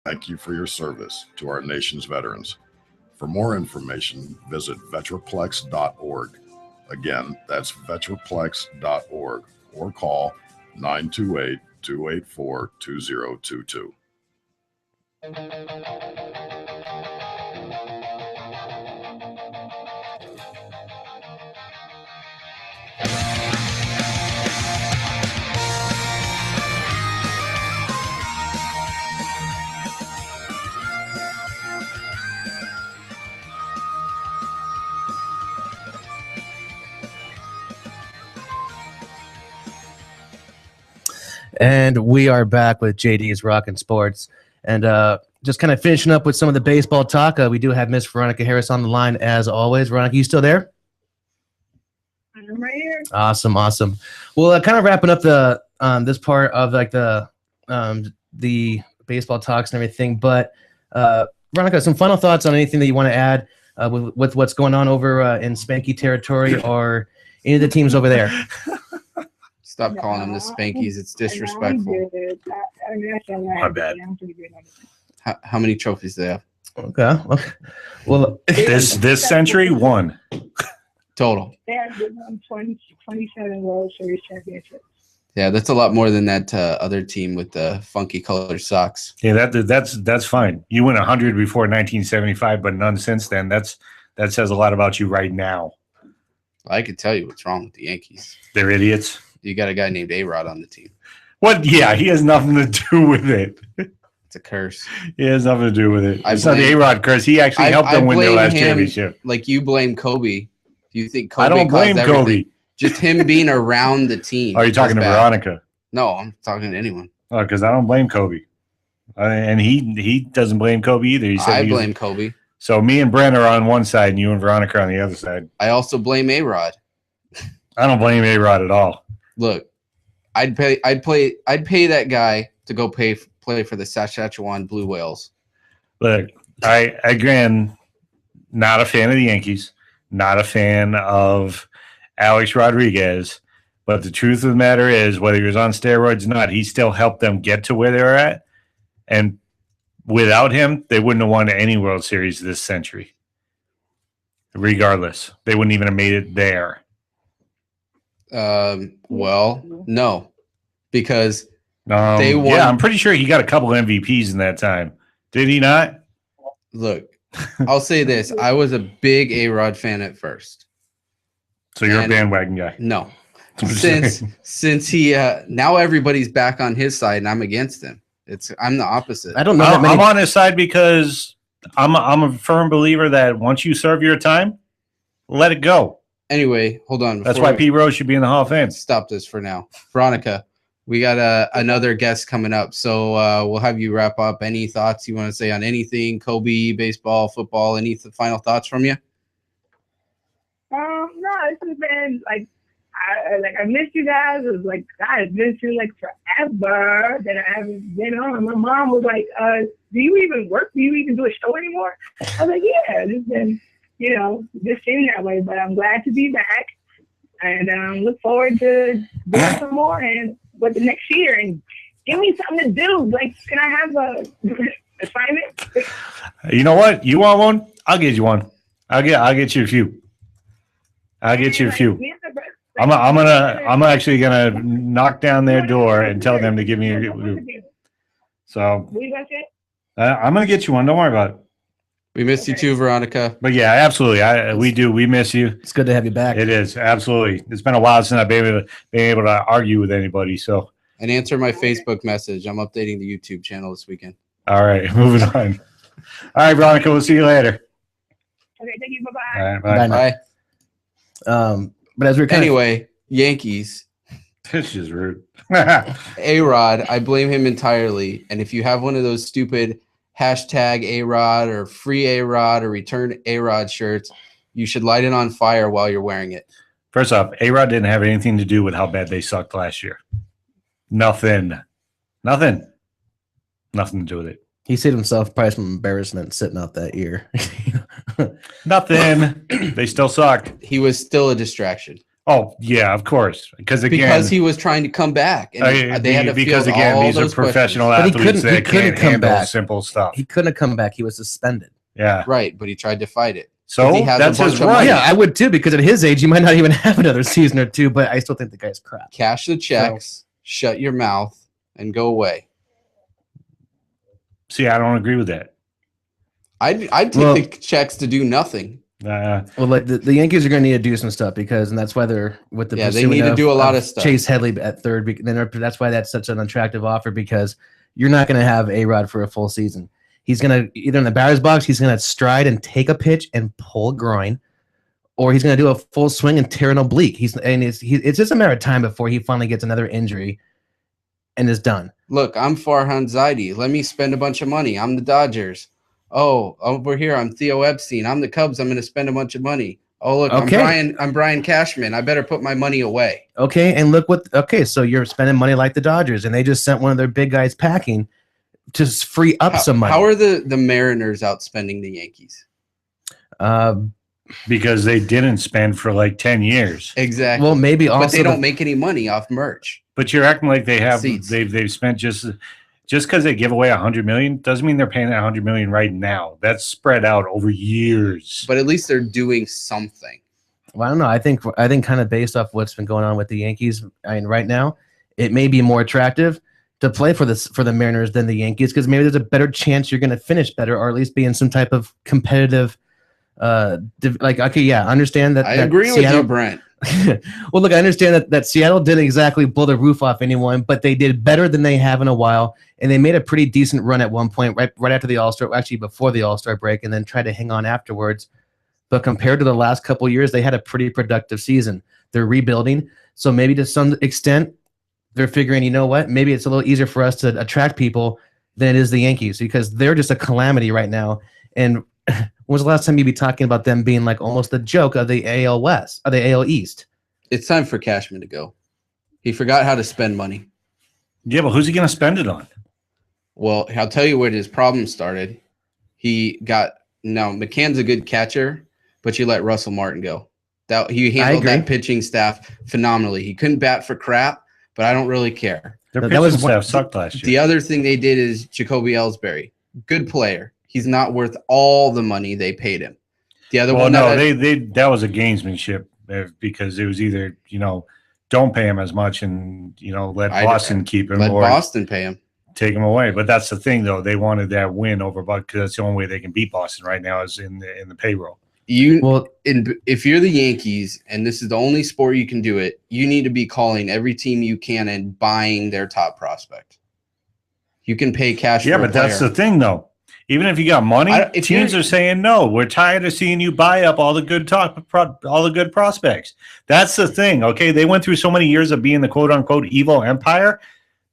Thank you for your service to our nation's veterans. For more information, visit vetraplex.org. Again, that's vetraplex.org or call 928-284-2022. And we are back with JD's Rockin' Sports. And just kind of finishing up with some of the baseball talk. We do have Miss Veronica Harris on the line as always. Veronica, you still there? I'm right here. Awesome. Well, kind of wrapping up the this part of like the baseball talks and everything. But Veronica, some final thoughts on anything that you want to add with what's going on over in Spanky territory or any of the teams over there? Stop calling them the Spankies. It's disrespectful. My bad. How many trophies do they have? Okay. Well, this century, one. Total. They have 27 World Series championships. Yeah, that's a lot more than that other team with the funky colored socks. Yeah, that's fine. You went 100 before 1975, but none since then. That says a lot about you right now. I could tell you what's wrong with the Yankees. They're idiots. You got a guy named A-Rod on the team. What? Yeah, he has nothing to do with it. It's a curse. He has nothing to do with it. It's not the A-Rod curse. He actually helped them win their last championship. Like you blame Kobe. Do you think Kobe I don't blame Kobe. Just him being around the team. Are you talking to Veronica? No, I'm talking to anyone. Oh, because I don't blame Kobe. And he doesn't blame Kobe either. He said I blame Kobe. So me and Brent are on one side and you and Veronica are on the other side. I also blame A-Rod. I don't blame A-Rod at all. Look, I'd pay that guy to go play for the Saskatchewan Blue Whales. Look, I again, not a fan of the Yankees, not a fan of Alex Rodriguez, but the truth of the matter is, whether he was on steroids or not, he still helped them get to where they're at. And without him, they wouldn't have won any World Series this century. Regardless, they wouldn't even have made it there. Well, no, because they won. Yeah, I'm pretty sure he got a couple MVPs in that time. Did he not? Look, I'll say this. I was a big A-Rod fan at first. So you're a bandwagon guy. No. Since he now everybody's back on his side and I'm against him. I'm the opposite. I don't know. I'm on his side because I'm a firm believer that once you serve your time, let it go. Anyway, hold on. That's why Pete Rose should be in the Hall of Fame. Stop this for now. Veronica, we got another guest coming up. So we'll have you wrap up. Any thoughts you want to say on anything? Kobe, baseball, football, any final thoughts from you? No, it's just been I missed you guys. It was like, God, it's been through like forever that I haven't been on. My mom was like, do you even work? Do you even do a show anymore? I was like, yeah, it's been, just seems that way. But I'm glad to be back. And look forward to doing some more and what the next year. And give me something to do. Like, can I have a assignment? You know what? You want one? I'll get you one. I'll get you a few. I'm actually gonna knock down their door and tell them to give me a. So I'm gonna get you one. Don't worry about it. We missed you too, Veronica. But yeah, absolutely. We do. We miss you. It's good to have you back. It is absolutely. It's been a while since I've been able to argue with anybody. So and answer my Facebook message. I'm updating the YouTube channel this weekend. All right, moving on. All right, Veronica. We'll see you later. Okay, thank you. Bye-bye. All right, bye. But as we're anyway, Yankees. This is rude. A-Rod, I blame him entirely. And if you have one of those stupid hashtag A-Rod or free A-Rod or return A-Rod shirts, you should light it on fire while you're wearing it. First off, A-Rod didn't have anything to do with how bad they sucked last year. Nothing to do with it. He saved himself probably some embarrassment sitting out that year. Nothing. They still sucked. He was still a distraction. Oh yeah, of course. Because he was trying to come back, and they had to because field again, all these are those professional questions. athletes that can't come handle back. simple stuff. He couldn't have come back. He was suspended. Yeah, Right, but he tried to fight it. so he has that's a bunch his of right. money. Yeah, I would too, because at his age, you might not even have another season or two. But I still think the guy's crap. Cash the checks, shut your mouth, and go away. See, I don't agree with that. I'd take the checks to do nothing. Well, like the Yankees are going to need to do some stuff and that's why they're with the they need to do a lot of stuff. Chase Headley at third. That's why that's such an attractive offer, because you're not going to have A-Rod for a full season. He's going to either in the batter's box, he's going to stride and take a pitch and pull a groin, or he's going to do a full swing and tear an oblique. It's just a matter of time before he finally gets another injury and is done. Look, I'm Farhan Zaidi. Let me spend a bunch of money. I'm the Dodgers. Oh, over here, I'm Theo Epstein. I'm the Cubs. I'm going to spend a bunch of money. Oh, look, okay. I'm Brian Cashman. I better put my money away. Okay, and look so you're spending money like the Dodgers, and they just sent one of their big guys packing to free up some money. How are the Mariners outspending the Yankees? Because they didn't spend for like 10 years. Exactly. Well, maybe also, but they don't make any money off merch. But you're acting like they have. Seats. They've spent just because they give away $100 million doesn't mean they're paying that $100 million right now. That's spread out over years. But at least they're doing something. Well, I don't know. I think kind of based off what's been going on with the Yankees, I mean, right now, it may be more attractive to play for the Mariners than the Yankees, because maybe there's a better chance you're going to finish better, or at least be in some type of competitive. I understand that. I agree with you, Brent. Well, look, I understand that Seattle didn't exactly blow the roof off anyone, but they did better than they have in a while, and they made a pretty decent run at one point, right after the All-Star, actually before the All-Star break, and then tried to hang on afterwards. But compared to the last couple of years, they had a pretty productive season. They're rebuilding, so maybe to some extent, they're figuring, you know what, maybe it's a little easier for us to attract people than it is the Yankees, because they're just a calamity right now. And when was the last time you'd be talking about them being like almost the joke of the AL West, or the AL East? It's time for Cashman to go. He forgot how to spend money. Yeah, but who's he going to spend it on? Well, I'll tell you where his problem started. McCann's a good catcher, but you let Russell Martin go. He handled that pitching staff phenomenally. He couldn't bat for crap, but I don't really care. Their pitching staff sucked last year. The other thing they did is Jacoby Ellsbury. Good player. He's not worth all the money they paid him. The other one, that was a gamesmanship, because it was either, don't pay him as much and, let Boston keep him, or Boston pay him, take him away. But that's the thing, though. They wanted that win over Buck, because that's the only way they can beat Boston right now is in the payroll. If you're the Yankees and this is the only sport you can do it, you need to be calling every team you can and buying their top prospect. You can pay cash. Yeah, but that's the thing, though. Even if you got money, teams are saying no. We're tired of seeing you buy up all the good all the good prospects. That's the thing. Okay, they went through so many years of being the quote unquote evil empire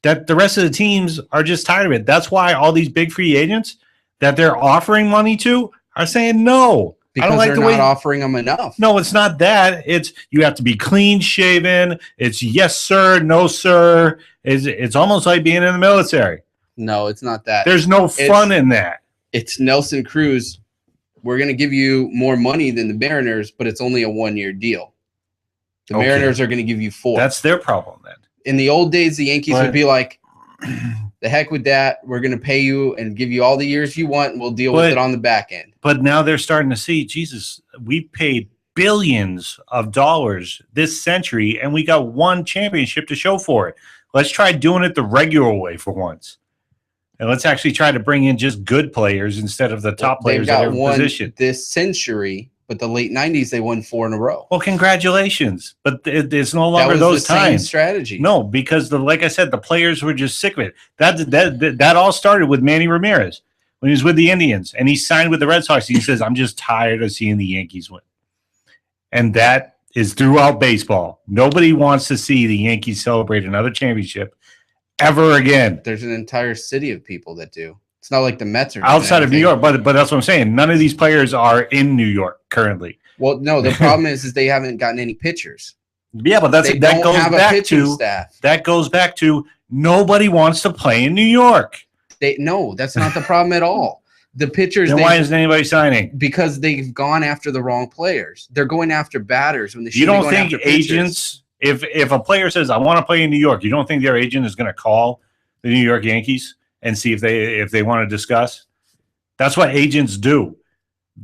that the rest of the teams are just tired of it. That's why all these big free agents that they're offering money to are saying no. Because I don't like they're not offering them enough. No, it's not that. It's you have to be clean shaven. It's yes sir, no sir. It's almost like being in the military. No, it's not that. There's no fun in that. It's Nelson Cruz. We're going to give you more money than the Mariners, but it's only a 1-year deal. The Mariners are going to give you 4. That's their problem then. In the old days, the Yankees would be like, the heck with that. We're going to pay you and give you all the years you want, and we'll deal with it on the back end. But now they're starting to see, Jesus, we paid billions of dollars this century, and we got one championship to show for it. Let's try doing it the regular way for once. And let's actually try to bring in just good players instead of the top players at every position. This century, but the late 90s, they won 4 in a row. Well, congratulations. But it's no longer those times. Same strategy. No, because like I said, the players were just sick of it. That all started with Manny Ramirez when he was with the Indians, and he signed with the Red Sox. He says, I'm just tired of seeing the Yankees win. And that is throughout baseball. Nobody wants to see the Yankees celebrate another championship ever again. There's an entire city of people that do. It's not like the Mets are outside of New York, but that's what I'm saying. None of these players are in New York currently. Well, no, the problem is they haven't gotten any pitchers. Yeah, but that goes back to nobody wants to play in New York. No, that's not the problem at all. The pitchers. Then why isn't anybody signing? Because they've gone after the wrong players. They're going after batters when they should You be don't going think after pitchers. agents, if a player says I want to play in New York, you don't think their agent is going to call the New York Yankees and see if they want to discuss? That's what agents do.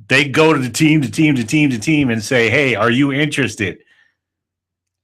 They go to the team and say, "Hey, are you interested?"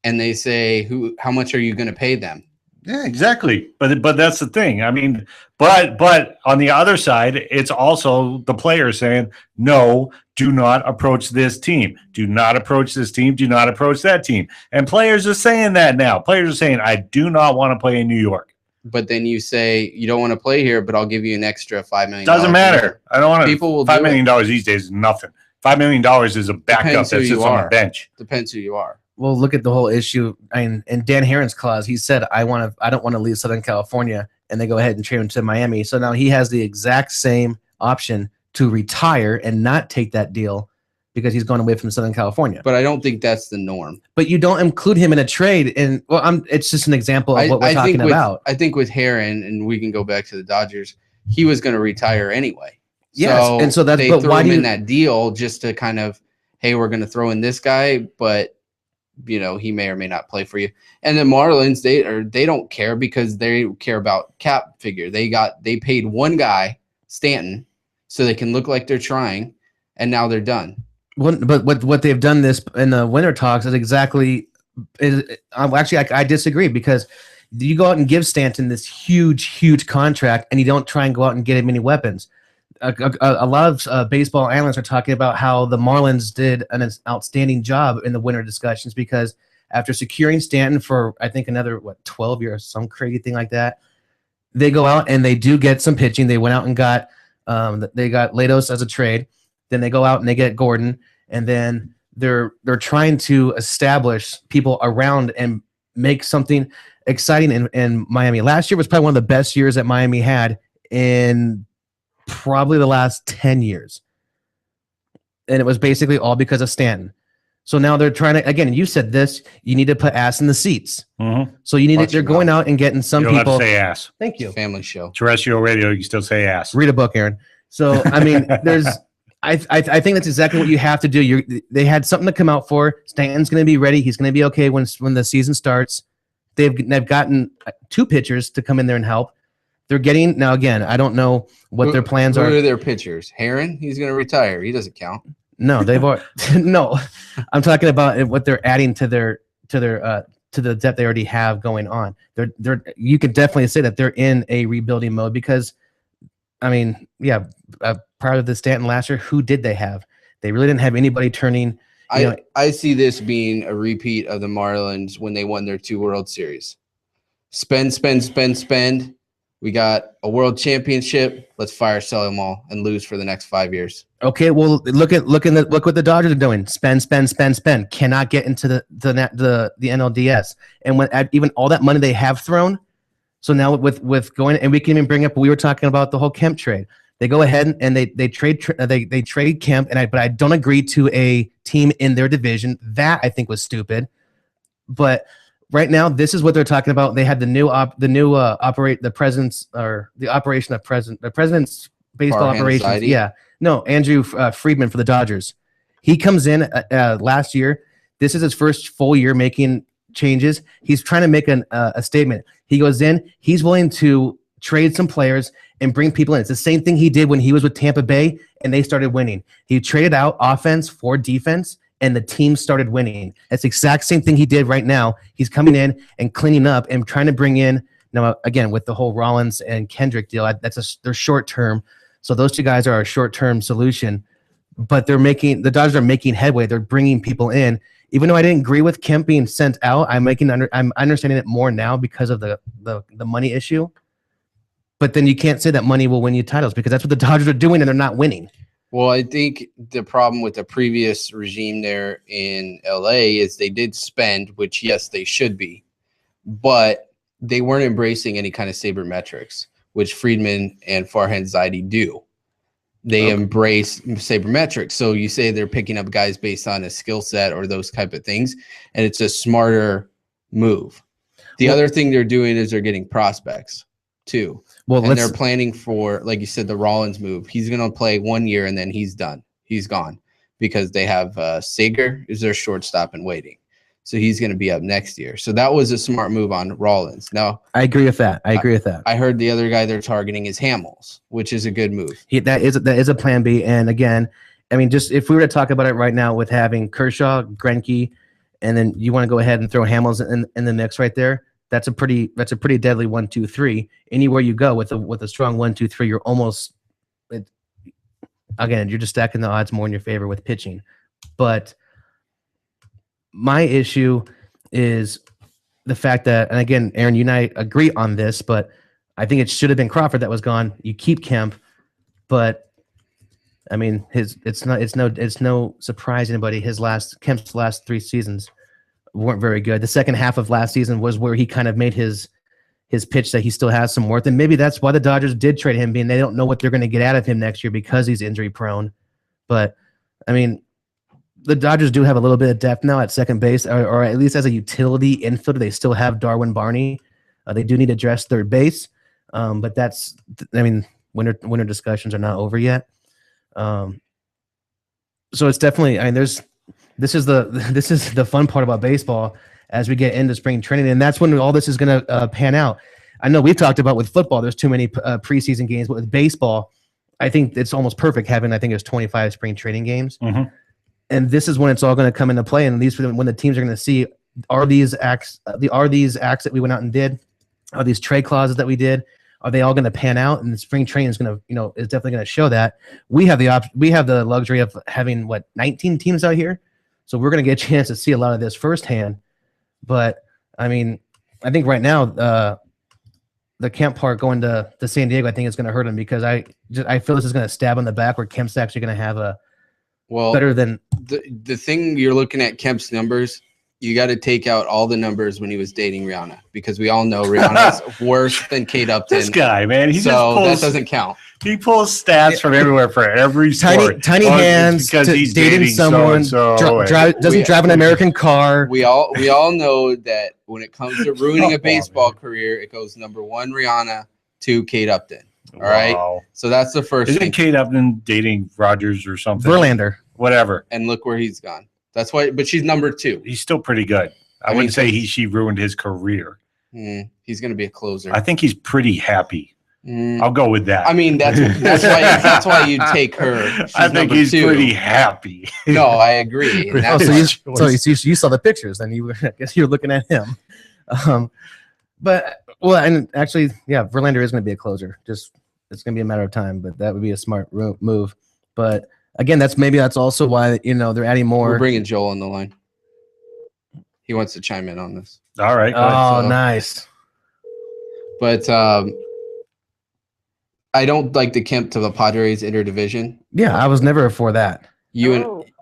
And they say, how much are you going to pay them? Yeah, exactly. But that's the thing. I mean, but on the other side, it's also the player saying, "No, do not approach this team. Do not approach this team. Do not approach that team." And players are saying that now. Players are saying, "I do not want to play in New York." But then you say you don't want to play here, but I'll give you an extra $5 million. Doesn't matter. I don't want to. People will $5 million these days is nothing. $5 million is a backup that sits on the bench. Depends who you are. Well, look at the whole issue. In Dan Herron's clause, he said, I don't want to leave Southern California, and they go ahead and trade him to Miami. So now he has the exact same option to retire and not take that deal because he's going away from Southern California. But I don't think that's the norm. But you don't include him in a trade. And it's just an example of what we're talking about. I think with Herron, and we can go back to the Dodgers, he was going to retire anyway. Yes, and so that's they but threw why him do you, in that deal just to kind of, hey, we're going to throw in this guy, but he may or may not play for you. And the Marlins, they don't care because they care about cap figure. They paid one guy, Stanton, so they can look like they're trying, and now they're done. But what they've done this in the winter talks is actually I disagree, because you go out and give Stanton this huge contract and you don't try and go out and get him any weapons. A lot of baseball analysts are talking about how the Marlins did an outstanding job in the winter discussions, because after securing Stanton for, I think, another 12 years, some crazy thing like that, they go out and they do get some pitching. They went out and got Latos as a trade. Then they go out and they get Gordon, and then they're trying to establish people around and make something exciting in Miami. Last year was probably one of the best years that Miami had in probably the last 10 years. And it was basically all because of Stanton. So now they're trying to, again, you said this, you need to put ass in the seats. Mm-hmm. So they're going out and getting some people. You people. don't have to say ass. Thank you. Family show. Terrestrial radio, you can still say ass. Read a book, Aaron. So, I mean, I think that's exactly what you have to do. They had something to come out for. Stanton's going to be ready. He's going to be okay when the season starts. They've gotten 2 pitchers to come in there and help. They're getting, now again, I don't know what their plans are. Who are their pitchers? Herron, he's going to retire. He doesn't count. No, they've already, no. I'm talking about what they're adding to the depth they already have going on. You could definitely say that they're in a rebuilding mode, because, I mean, yeah, prior to the Stanton last year, who did they have? They really didn't have anybody turning. I see this being a repeat of the Marlins when they won their 2 World Series. Spend. We got a world championship. Let's fire, sell them all, and lose for the next 5 years. Okay, well, look what the Dodgers are doing. Spend. Cannot get into the NLDS, and when even all that money they have thrown. So now with going, and we can even bring up, we were talking about the whole Kemp trade. They go ahead and they trade Kemp, but I don't agree to a team in their division. That I think was stupid. But right now, this is what they're talking about. They had the president's baseball operations. Society. Yeah, no, Andrew Friedman for the Dodgers. He comes in last year. This is his first full year making changes. He's trying to make a statement. He goes in. He's willing to trade some players and bring people in. It's the same thing he did when he was with Tampa Bay and they started winning. He traded out offense for defense, and the team started winning. That's the exact same thing he did right now. He's coming in and cleaning up and trying to bring in, now again, with the whole Rollins and Kendrick deal, they're short term. So those 2 guys are a short term solution, but the Dodgers are making headway. They're bringing people in. Even though I didn't agree with Kemp being sent out, I'm understanding it more now because of the money issue. But then you can't say that money will win you titles, because that's what the Dodgers are doing and they're not winning. Well, I think the problem with the previous regime there in LA is they did spend, which, yes, they should be, but they weren't embracing any kind of sabermetrics, which Friedman and Farhan Zaidi do. They embrace sabermetrics. So you say they're picking up guys based on a skill set or those type of things, and it's a smarter move. The other thing they're doing is they're getting prospects too. Well, And they're planning for, like you said, the Rollins move. He's going to play 1 year and then he's done. He's gone because they have Sager is their shortstop and waiting. So he's going to be up next year. So that was a smart move on Rollins. Now, I agree with that. I heard the other guy they're targeting is Hamels, which is a good move. That is a plan B. And again, I mean, just if we were to talk about it right now with having Kershaw, Greinke, and then you want to go ahead and throw Hamels in the mix right there, that's a pretty deadly 1, 2, 3. Anywhere you go with a strong 1, 2, 3, you're almost again, you're just stacking the odds more in your favor with pitching. But my issue is the fact that, and again, Aaron, you and I agree on this, but I think it should have been Crawford that was gone. You keep Kemp, but I mean, it's no surprise to anybody. Kemp's last 3 seasons weren't very good. The second half of last season was where he kind of made his pitch that he still has some worth, and maybe that's why the Dodgers did trade him, being they don't know what they're going to get out of him next year because he's injury prone. But I mean, the Dodgers do have a little bit of depth now at second base, or at least as a utility infielder, they still have Darwin Barney. They do need to address third base, but that's, I mean, winter discussions are not over yet. So it's definitely, I mean, this is the fun part about baseball as we get into spring training, and that's when all this is going to pan out. I know we've talked about with football, there's too many preseason games, but with baseball, I think it's almost perfect having, I think it's 25 spring training games. Mm-hmm. And this is when it's all going to come into play. And these when the teams are going to see, are these acts that we went out and did, are these trade clauses that we did, are they all going to pan out? And the spring training is going to, is definitely going to show that. We have the luxury of having 19 teams out here, so we're going to get a chance to see a lot of this firsthand. But I mean, I think right now the Kemp part going to San Diego, I think it's going to hurt him, because I feel this is going to stab in the back where Kemp's actually going to have a better than the thing. You're looking at Kemp's numbers. You got to take out all the numbers when he was dating Rihanna, because we all know Rihanna's worse than Kate Upton. This guy, man, that doesn't count. He pulls stats from everywhere for every sport. Tiny hands because he's dating someone. Doesn't drive an American car. We all know that when it comes to ruining a baseball career, it goes number 1 Rihanna, 2 Kate Upton. All right, so that's the first. Isn't Kate Upton dating Rogers or something? Verlander, whatever. And look where he's gone. That's why, but she's number 2. He's still pretty good. I wouldn't say she ruined his career. He's going to be a closer. I think he's pretty happy. I'll go with that. I mean, that's why you take her. She's I think he's 2. pretty happy. No, I agree. So you saw the pictures, and I guess you're looking at him. But and actually, yeah, Verlander is going to be a closer. Just it's going to be a matter of time, but that would be a smart move. But again, that's also why they're adding more. We're bringing Joel on the line. He wants to chime in on this. All right. Oh, nice. But I don't like the Kemp to the Padres interdivision. Yeah, I was never for that.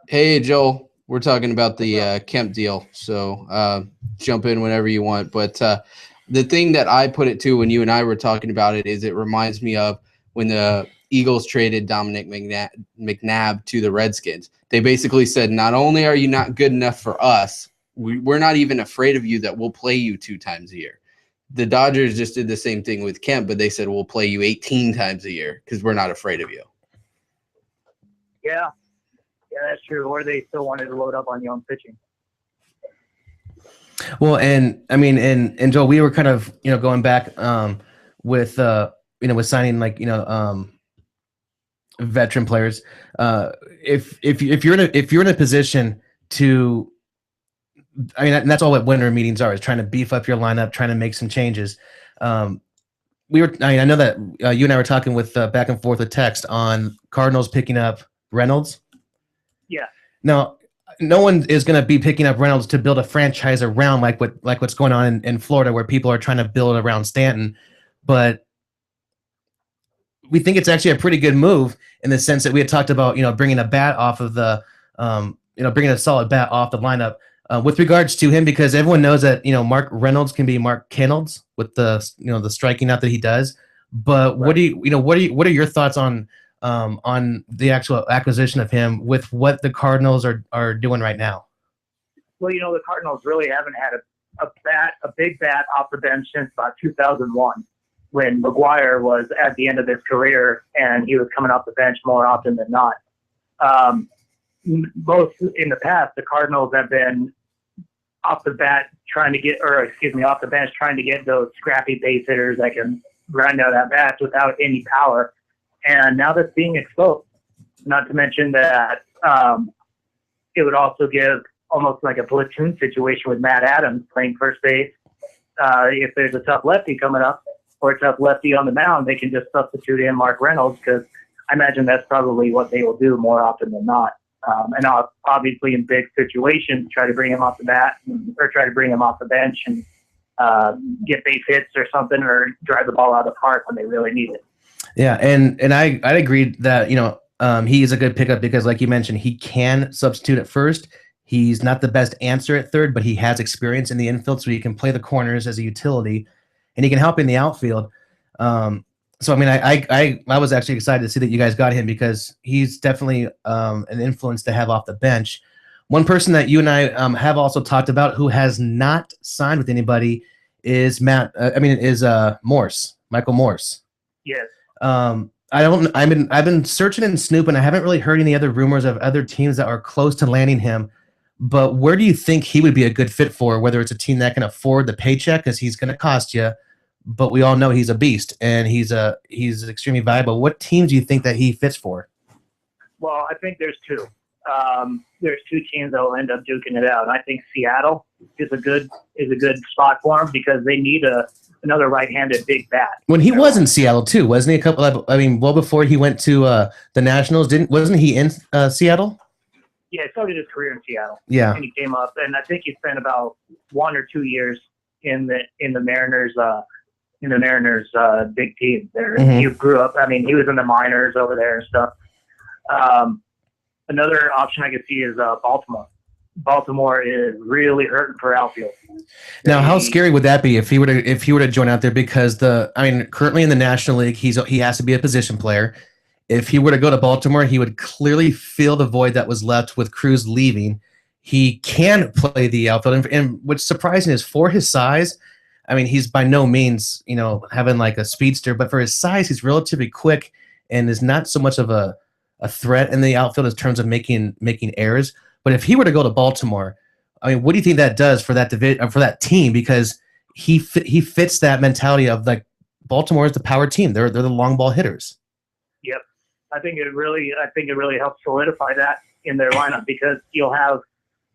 Hey, Joel, we're talking about the Kemp deal, so jump in whenever you want. But the thing that I put it to when you and I were talking about it is it reminds me of when the Eagles traded Dominic McNabb to the Redskins. They basically said, not only are you not good enough for us, we're not even afraid of you, that we'll play you 2 times a year. The Dodgers just did the same thing with Kemp, but they said, we'll play you 18 times a year because we're not afraid of you. Yeah, that's true. Or they still wanted to load up on young pitching. Well, and I mean, and Joel, we were kind of, going back with signing veteran players. If you're in a position to, I mean, and that's all what winter meetings are, is trying to beef up your lineup, trying to make some changes. I know that you and I were talking with back and forth with text on Cardinals picking up Reynolds. Yeah. Now, no one is going to be picking up Reynolds to build a franchise around like what's going on in Florida, where people are trying to build around Stanton. But we think it's actually a pretty good move in the sense that we had talked about, bringing a bat off of the, bringing a solid bat off the lineup with regards to him, because everyone knows that, Mark Reynolds can be Mark Reynolds with the, the striking out that he does. But right. What are your thoughts on the actual acquisition of him with what the Cardinals are doing right now? Well, the Cardinals really haven't had a big bat off the bench since about 2001. when McGuire was at the end of his career and he was coming off the bench more often than not. Both in the past, the Cardinals have been off the bench trying to get those scrappy base hitters that can grind out at bats without any power. And now that's being exposed. Not to mention that it would also give almost like a platoon situation with Matt Adams playing first base. If there's a tough lefty coming up or a tough lefty on the mound, they can just substitute in Mark Reynolds, because I imagine that's probably what they will do more often than not. And obviously in big situations, try to bring him off the bat or try to bring him off the bench and get base hits or something, or drive the ball out of the park when they really need it. Yeah, and I'd agree that, he is a good pickup because, like you mentioned, he can substitute at first. He's not the best answer at third, but he has experience in the infield, so he can play the corners as a utility, and he can help in the outfield. So, I mean, I was actually excited to see that you guys got him, because he's definitely an influence to have off the bench. One person that you and I have also talked about who has not signed with anybody is Morse, Michael Morse. Yes. I've been searching and snooping. I haven't really heard any other rumors of other teams that are close to landing him. But where do you think he would be a good fit for? Whether it's a team that can afford the paycheck, because he's going to cost you, but we all know he's a beast and he's extremely valuable. What teams do you think that he fits for? Well, I think there's two. There's two teams that will end up duking it out. And I think Seattle is a good spot for him, because they need another right-handed big bat. When he was in Seattle too, wasn't he? Well before he went to the Nationals, wasn't he in Seattle? Yeah, he started his career in Seattle. Yeah, and he came up, and I think he spent about 1 or 2 years in the Mariners. In the Mariners' big team there. Mm-hmm. He grew up. I mean, he was in the minors over there and stuff. Another option I could see is Baltimore. Baltimore is really hurting for outfield. Now, how scary would that be if he were to join out there? Because currently in the National League, he has to be a position player. If he were to go to Baltimore, he would clearly fill the void that was left with Cruz leaving. He can play the outfield, and what's surprising is, for his size, I mean, he's by no means, having like a speedster, but for his size, he's relatively quick and is not so much of a threat in the outfield in terms of making errors. But if he were to go to Baltimore, I mean, what do you think that does for that for that team? Because he fits that mentality of, like, Baltimore is the power team. They're the long ball hitters. Yep, I think it really helps solidify that in their lineup, because you'll have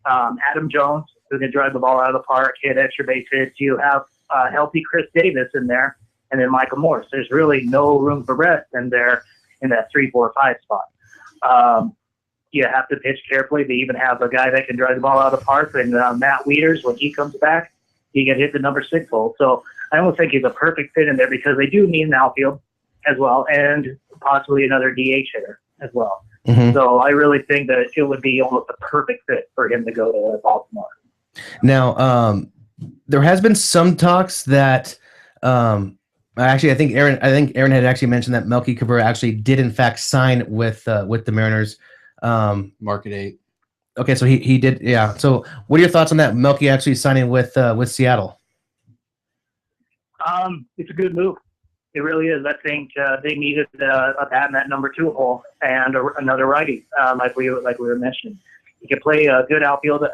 Adam Jones, who can drive the ball out of the park, hit extra base hits. You have healthy Chris Davis in there, and then Michael Morse. There's really no room for rest in there in that 3, 4, 5 spot. You have to pitch carefully. They even have a guy that can drive the ball out of the park, and Matt Wieters, when he comes back, he can hit the number 6 hole. So I almost think he's a perfect fit in there, because they do need an outfield as well, and possibly another DH hitter as well. Mm-hmm. So I really think that it would be almost a perfect fit for him to go to Baltimore. Now, there has been some talks that actually, I think Aaron had actually mentioned that Melky Cabrera actually did in fact sign with the Mariners. Market 8. Okay, so he did, yeah. So what are your thoughts on that? Melky actually signing with Seattle. It's a good move. It really is. I think they needed a bat in that number 2 hole and another righty, like we were mentioning. He can play a good outfield.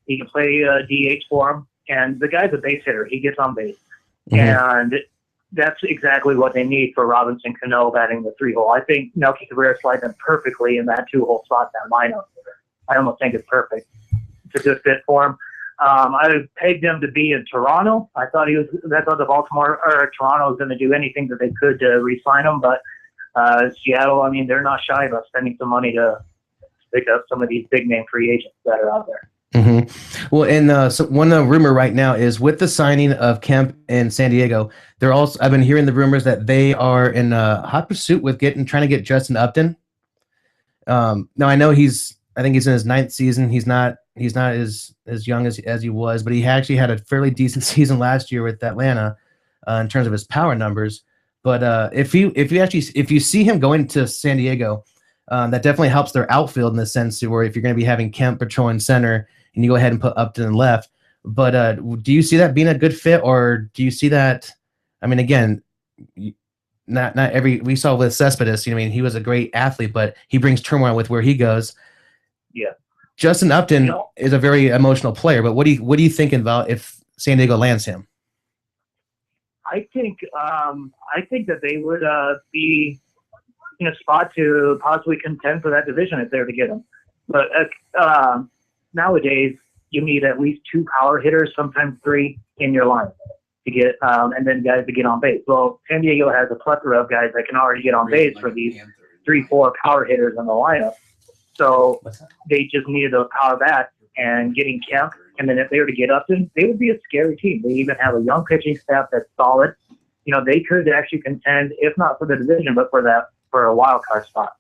He can play DH for him, and the guy's a base hitter. He gets on base, and that's exactly what they need for Robinson Cano batting the 3 hole. I think Melky Cabrera slides in perfectly in that 2 hole spot, that lineup. I almost think it's perfect. It's a good fit for him. I pegged him to be in Toronto. I thought the Baltimore or Toronto was going to do anything that they could to re-sign him, but Seattle, I mean, they're not shy about spending some money to pick up some of these big name free agents that are out there. Mm-hmm. Well, and so one rumor right now is, with the signing of Kemp in San Diego, I've been hearing the rumors that they are in hot pursuit with trying to get Justin Upton. Now I know I think he's in his 9th season. He's not as young as he was, but he actually had a fairly decent season last year with Atlanta in terms of his power numbers. But if you see him going to San Diego, that definitely helps their outfield in the sense where if you're going to be having Kemp patrolling center and you go ahead and put Upton in left. But do you see that being a good fit, or do you see that? I mean, again, not every, we saw with Cespedes, I mean, he was a great athlete, but he brings turmoil with where he goes. Yeah. Justin Upton is a very emotional player, but what do you think about if San Diego lands him? I think that they would be in a spot to possibly contend for that division if they were to get him. But nowadays, you need at least 2 power hitters, sometimes 3, in your line to get, and then guys to get on base. Well, San Diego has a plethora of guys that can already get on base for these 3-4 power hitters in the lineup. So they just needed those power bats and getting Kemp. And then if they were to get Upton, they would be a scary team. They even have a young pitching staff that's solid. You know, they could actually contend, if not for the division, but for a wild card spot.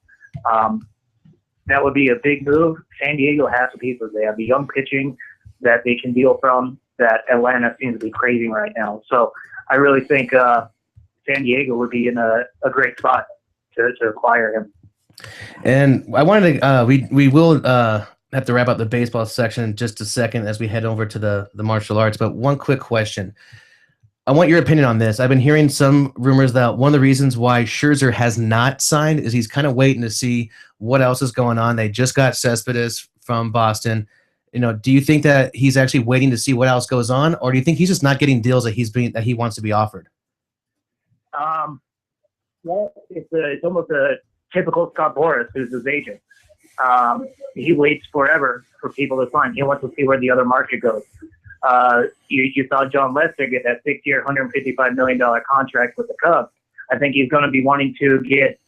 That would be a big move. San Diego has the pieces. They have the young pitching that they can deal from that Atlanta seems to be craving right now. So I really think San Diego would be in a great spot to acquire him. And I wanted to, we will have to wrap up the baseball section in just a second as we head over to the martial arts. But one quick question. I want your opinion on this. I've been hearing some rumors that one of the reasons why Scherzer has not signed is he's kind of waiting to see what else is going on. They just got Cespedes from Boston. You know, do you think that he's actually waiting to see what else goes on, or do you think he's just not getting deals that he wants to be offered? Well, it's almost a typical Scott Boras, who's his agent. He waits forever for people to sign. He wants to see where the other market goes. You saw John Lester get that 6-year, $155 million contract with the Cubs. I think he's going to be wanting to get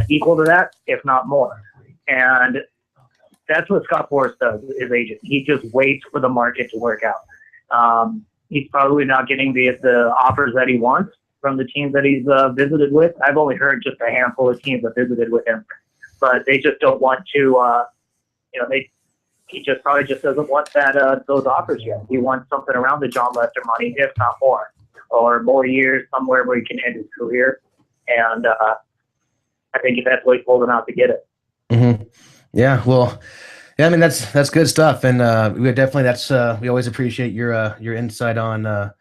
equal to that, if not more. And that's what Scott Boras does, his agent. He just waits for the market to work out. He's probably not getting the offers that he wants from the teams that he's visited with. I've only heard just a handful of teams that visited with him, but they just don't want to, he just probably just doesn't want those offers yet. He wants something around the John Lester money, if not more, or more years somewhere where he can end his career. And I think that's what he's holding out to get it. Mm-hmm. Yeah, well, yeah, I mean that's good stuff, and we definitely we always appreciate your insight on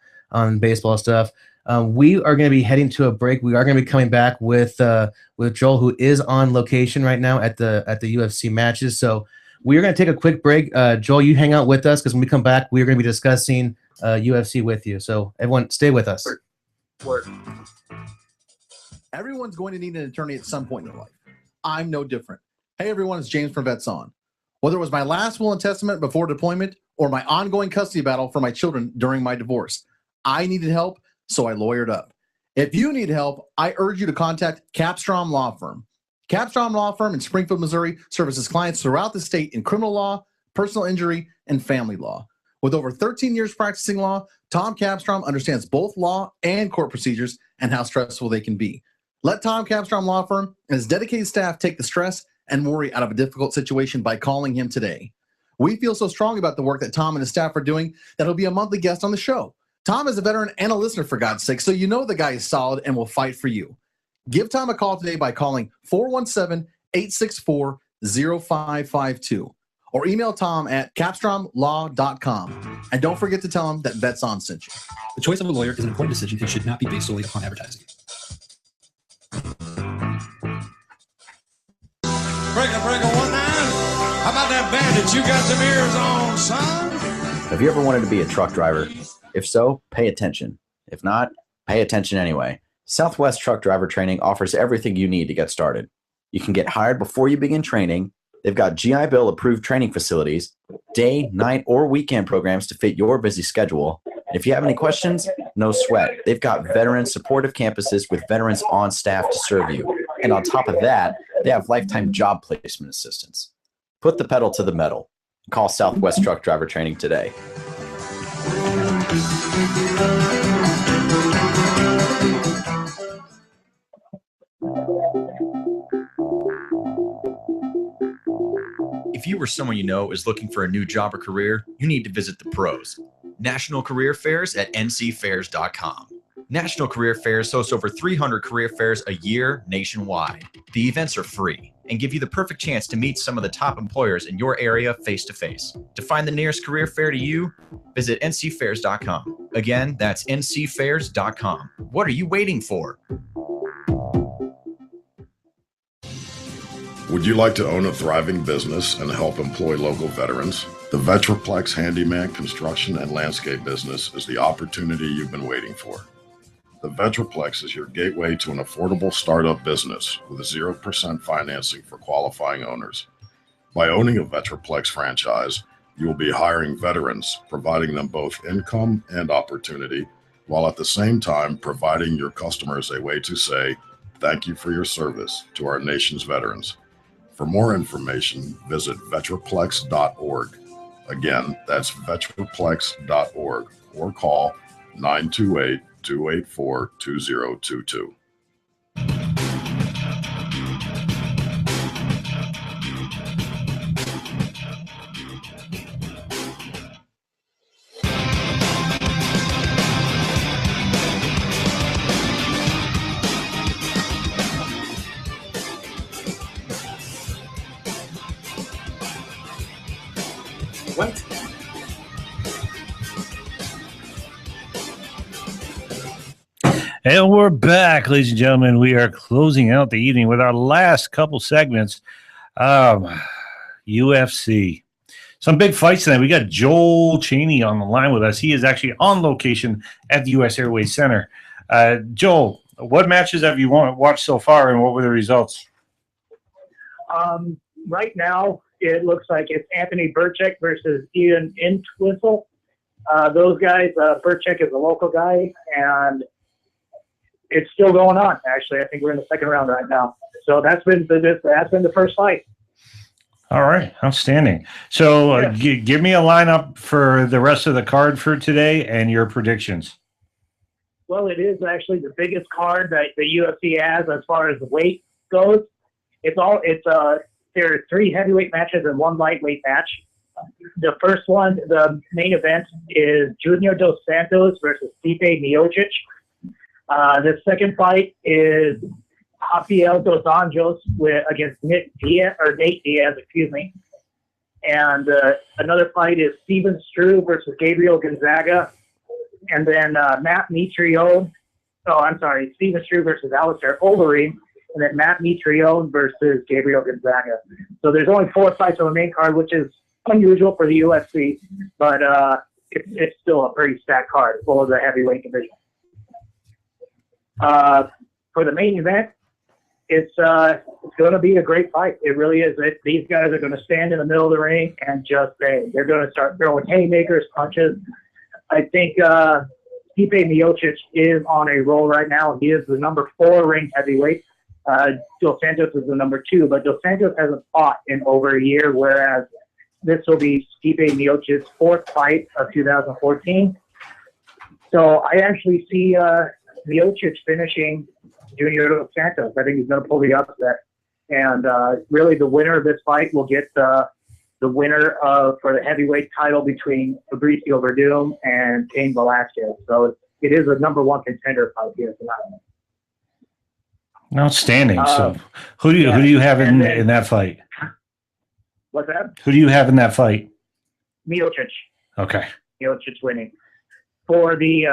baseball stuff. We are going to be heading to a break. We are going to be coming back with Joel, who is on location right now at the UFC matches. So we are going to take a quick break. Joel, you hang out with us because when we come back, we are going to be discussing UFC with you. So everyone, stay with us. Word. Everyone's going to need an attorney at some point in their life. I'm no different. Hey everyone, it's James from Vets On. Whether it was my last will and testament before deployment or my ongoing custody battle for my children during my divorce, I needed help, so I lawyered up. If you need help, I urge you to contact Capstrom Law Firm. Capstrom Law Firm in Springfield, Missouri services clients throughout the state in criminal law, personal injury, and family law. With over 13 years practicing law, Tom Capstrom understands both law and court procedures and how stressful they can be. Let Tom Capstrom Law Firm and his dedicated staff take the stress and worry out of a difficult situation by calling him today. We feel so strong about the work that Tom and his staff are doing that he'll be a monthly guest on the show. Tom is a veteran and a listener, for God's sake, so you know the guy is solid and will fight for you. Give Tom a call today by calling 417-864-0552 or email Tom at capstromlaw.com. And don't forget to tell him that Vets On sent you. The choice of a lawyer is an important decision and should not be based solely upon advertising. Breaker 19. How about that bandit? You got some ears on, son? Have you ever wanted to be a truck driver? If so, pay attention. If not, pay attention anyway. Southwest Truck Driver Training offers everything you need to get started. You can get hired before you begin training. They've got GI Bill approved training facilities, day, night, or weekend programs to fit your busy schedule. And if you have any questions, no sweat. They've got veteran supportive campuses with veterans on staff to serve you. And on top of that, they have lifetime job placement assistance. Put the pedal to the metal. Call Southwest Truck Driver Training today. If you or someone you know is looking for a new job or career, you need to visit the pros. National Career Fairs at ncfairs.com. National Career Fairs hosts over 300 career fairs a year nationwide. The events are free and give you the perfect chance to meet some of the top employers in your area face-to-face. To find the nearest career fair to you, visit ncfairs.com. Again, that's ncfairs.com. What are you waiting for? Would you like to own a thriving business and help employ local veterans? The Vetraplex Handyman Construction and Landscape business is the opportunity you've been waiting for. The Vetraplex is your gateway to an affordable startup business with 0% financing for qualifying owners. By owning a Vetraplex franchise, you will be hiring veterans, providing them both income and opportunity, while at the same time providing your customers a way to say, thank you for your service to our nation's veterans. For more information, visit vetraplex.org. Again, that's vetraplex.org or call 928-284-2022. What? And we're back, ladies and gentlemen. We are closing out the evening with our last couple segments. UFC. Some big fights tonight. We got Joel Chaney on the line with us. He is actually on location at the U.S. Airways Center. Joel, what matches have you watched so far, and what were the results? Right now, it looks like it's Anthony Burchek versus Ian Entwistle. Those guys, Burchek is a local guy, and it's still going on, actually. I think we're in the second round right now. So that's been the first fight. All right, outstanding. So give me a lineup for the rest of the card for today and your predictions. Well, it is actually the biggest card that the UFC has as far as weight goes. There are 3 heavyweight matches and 1 lightweight match. The first one, the main event, is Junior Dos Santos versus Stipe Miocic. The second fight is Rafael Dos Anjos against Nate Diaz, excuse me. And another fight is Steven Struve versus Gabriel Gonzaga. And then Steven Struve versus Alistair Overeem. And then Matt Mitrione versus Gabriel Gonzaga. So there's only 4 fights on the main card, which is unusual for the UFC, but it's still a pretty stacked card full of the heavyweight division. For the main event, it's going to be a great fight. It really is. These guys are going to stand in the middle of the ring and just bang. They're going to start throwing haymakers, punches. I think Stipe Miocic is on a roll right now. He is the number 4 ranked heavyweight. Dos Santos is the number 2, but Dos Santos hasn't fought in over a year, whereas this will be Stipe Miocic's 4th fight of 2014. So I actually see Miocic finishing Junior Dos Santos. I think he's going to pull the upset. And really the winner of this fight will get the winner for the heavyweight title between Fabricio Verdum and Cain Velasquez. So it is a number 1 contender fight here tonight. Outstanding. So who do you have in that fight? What's that? Who do you have in that fight? Miocic. Okay. Miocic winning. For the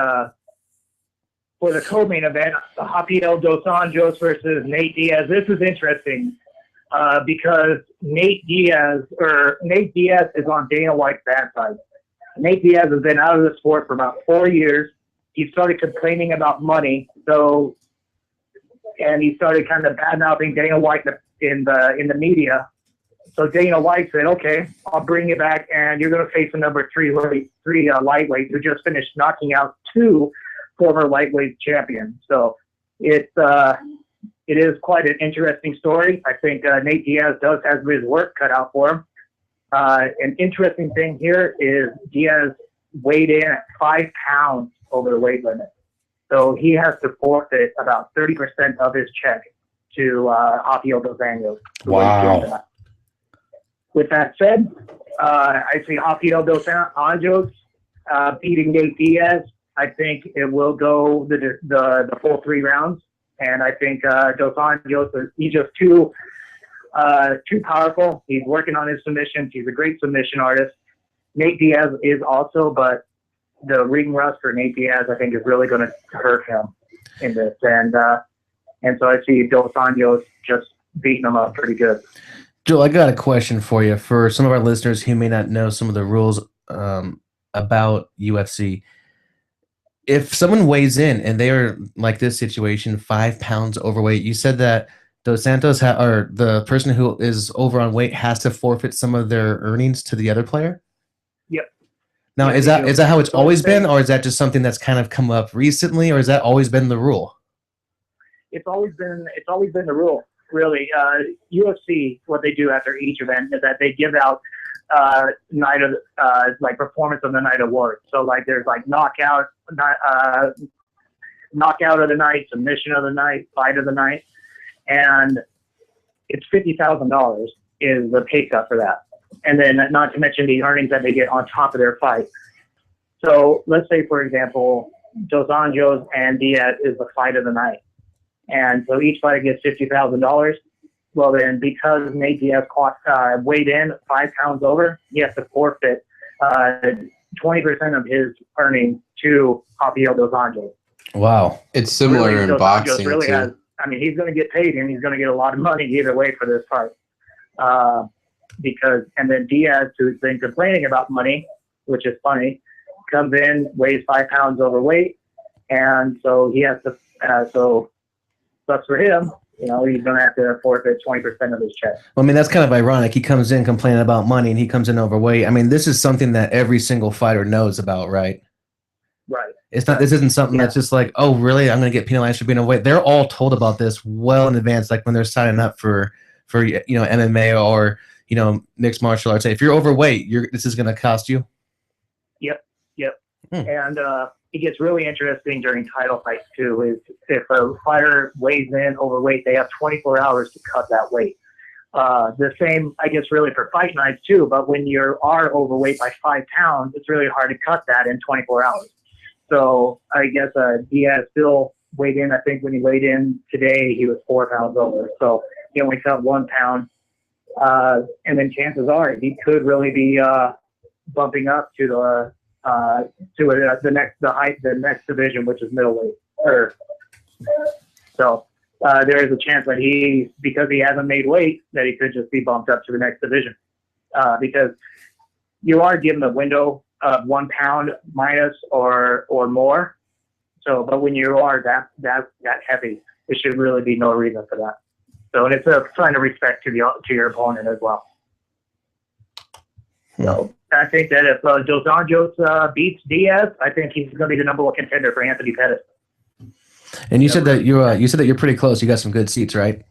co-main event, Rafael Dos Anjos versus Nate Diaz. This is interesting because Nate Diaz is on Dana White's bad side. Nate Diaz has been out of the sport for about 4 years. He started complaining about money, and he started kind of bad-mouthing Dana White in the media. So Dana White said, okay, I'll bring you back, and you're going to face a number 3 lightweight who just finished knocking out 2 former lightweight champions. So it is quite an interesting story. I think Nate Diaz does have his work cut out for him. An interesting thing here is Diaz weighed in at 5 pounds over the weight limit. So he has to forfeit about 30% of his check to Rafael Dos Anjos. Wow. With that said, I see Rafael Dos Anjos beating Nate Diaz. I think it will go the full 3 rounds, and I think Dos Anjos he's just too powerful. He's working on his submissions. He's a great submission artist. Nate Diaz is also, but the ring rust for Nate Diaz, I think, is really going to hurt him in this. And so I see Dos Anjos just beating him up pretty good. Joel, I got a question for you. For some of our listeners who may not know some of the rules about UFC, if someone weighs in and they are like this situation, 5 pounds overweight, you said that Dos Santos or the person who is over on weight has to forfeit some of their earnings to the other player? Yep. Now, Yeah, is that how it's always been, or is that just something that's kind of come up recently, or has that always been the rule? It's always been the rule, really. UFC, what they do after each event is that they give out night of like performance of the night awards. So like there's like knockout of the night, submission of the night, fight of the night, and it's $50,000 is the pay cut for that. And then not to mention the earnings that they get on top of their fight. So let's say, for example, Dos Anjos and Diaz is the fight of the night. And so each fighter gets $50,000. Well, then because Nate Diaz weighed in 5 pounds over, he has to forfeit 20% of his earnings to Rafael Dos Anjos. Wow. It's similar Really, in Dos boxing, Anjos really too. he's going to get paid, and he's going to get a lot of money either way for this fight. And then Diaz, who's been complaining about money, which is funny, comes in, weighs 5 pounds overweight, and so he has to, so sucks for him, he's going to have to forfeit 20% of his check. Well, I mean, that's kind of ironic. He comes in complaining about money, and he comes in overweight. I mean, this is something that every single fighter knows about, right? Right. It's not. This isn't something that's just like, oh, really? I'm going to get penalized for being overweight. They're all told about this well in advance, like when they're signing up for MMA or mixed martial arts. If you're overweight, this is going to cost you. Yep. And it gets really interesting during title fights too. Is if a fighter weighs in overweight, they have 24 hours to cut that weight. The same, I guess, really for fight nights too. But when you are overweight by 5 pounds, it's really hard to cut that in 24 hours. So I guess Diaz still weighed in. I think when he weighed in today, he was 4 pounds over. So he only cut 1 pound. And then chances are he could really be bumping up to the next division, which is middleweight. So there is a chance that because he hasn't made weight, that he could just be bumped up to the next division. Because you are given a window of 1 pound minus or more. So, but when you are that heavy, there should really be no reason for that. So, and it's a sign of respect to your opponent as well. So I think that if Dos Anjos beats Diaz, I think he's going to be the number 1 contender for Anthony Pettis. And you said that you're pretty close. You got some good seats, right?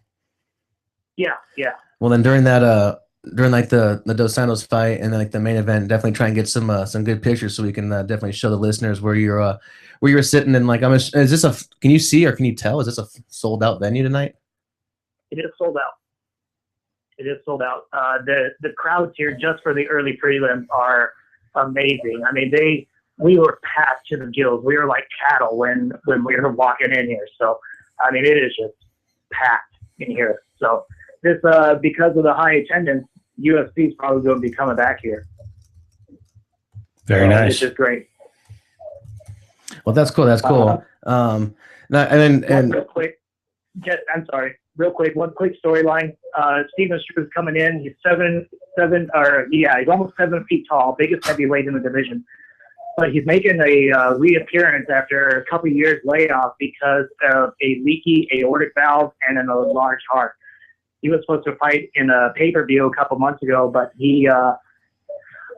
Yeah. Well, then during like the Dos Santos fight and like the main event, definitely try and get some good pictures so we can definitely show the listeners where you're sitting. And like, can you see or can you tell? Is this a sold out venue tonight? It is sold out. The crowds here just for the early prelims are amazing. I mean, we were packed to the gills. We were like cattle when we were walking in here. So, I mean, it is just packed in here. So this, because of the high attendance, UFC is probably going to be coming back here. Very nice. It's just great. Well, that's cool. That's cool. Real quick, one quick storyline. Steven Struve's coming in. He's he's almost 7 feet tall, biggest heavyweight in the division. But he's making a reappearance after a couple years layoff because of a leaky aortic valve and a large heart. He was supposed to fight in a pay-per-view a couple months ago, but he had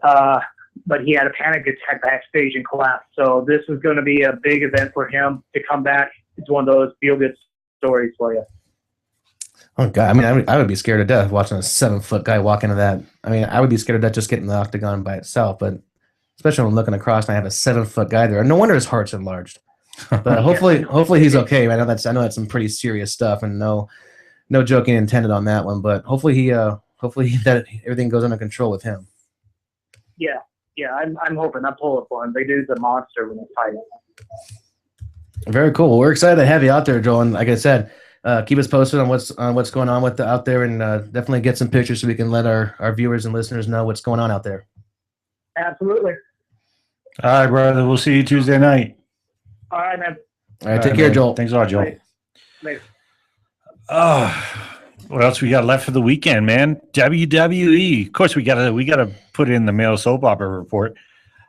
a panic attack backstage and collapsed. So this is going to be a big event for him to come back. It's one of those feel-good stories for you. Oh God! I mean, I would be scared to death watching a 7-foot guy walk into that. I mean, I would be scared to death just getting the octagon by itself. But especially when I'm looking across and I have a 7-foot guy there. No wonder his heart's enlarged. But hopefully he's okay. I know that's some pretty serious stuff, and no joking intended on that one. But hopefully that everything goes under control with him. Yeah. I'm hoping. I'm pulling for him. They do the monster when they fight him. Very cool. Well, we're excited to have you out there, Joel. And like I said, keep us posted on what's going on out there, and definitely get some pictures so we can let our viewers and listeners know what's going on out there. Absolutely. All right, brother. We'll see you Tuesday night. All right, man. All right, take care, man. Joel. Thanks a lot, Joel. Later. What else we got left for the weekend, man? WWE. Of course, we gotta put in the male soap opera report.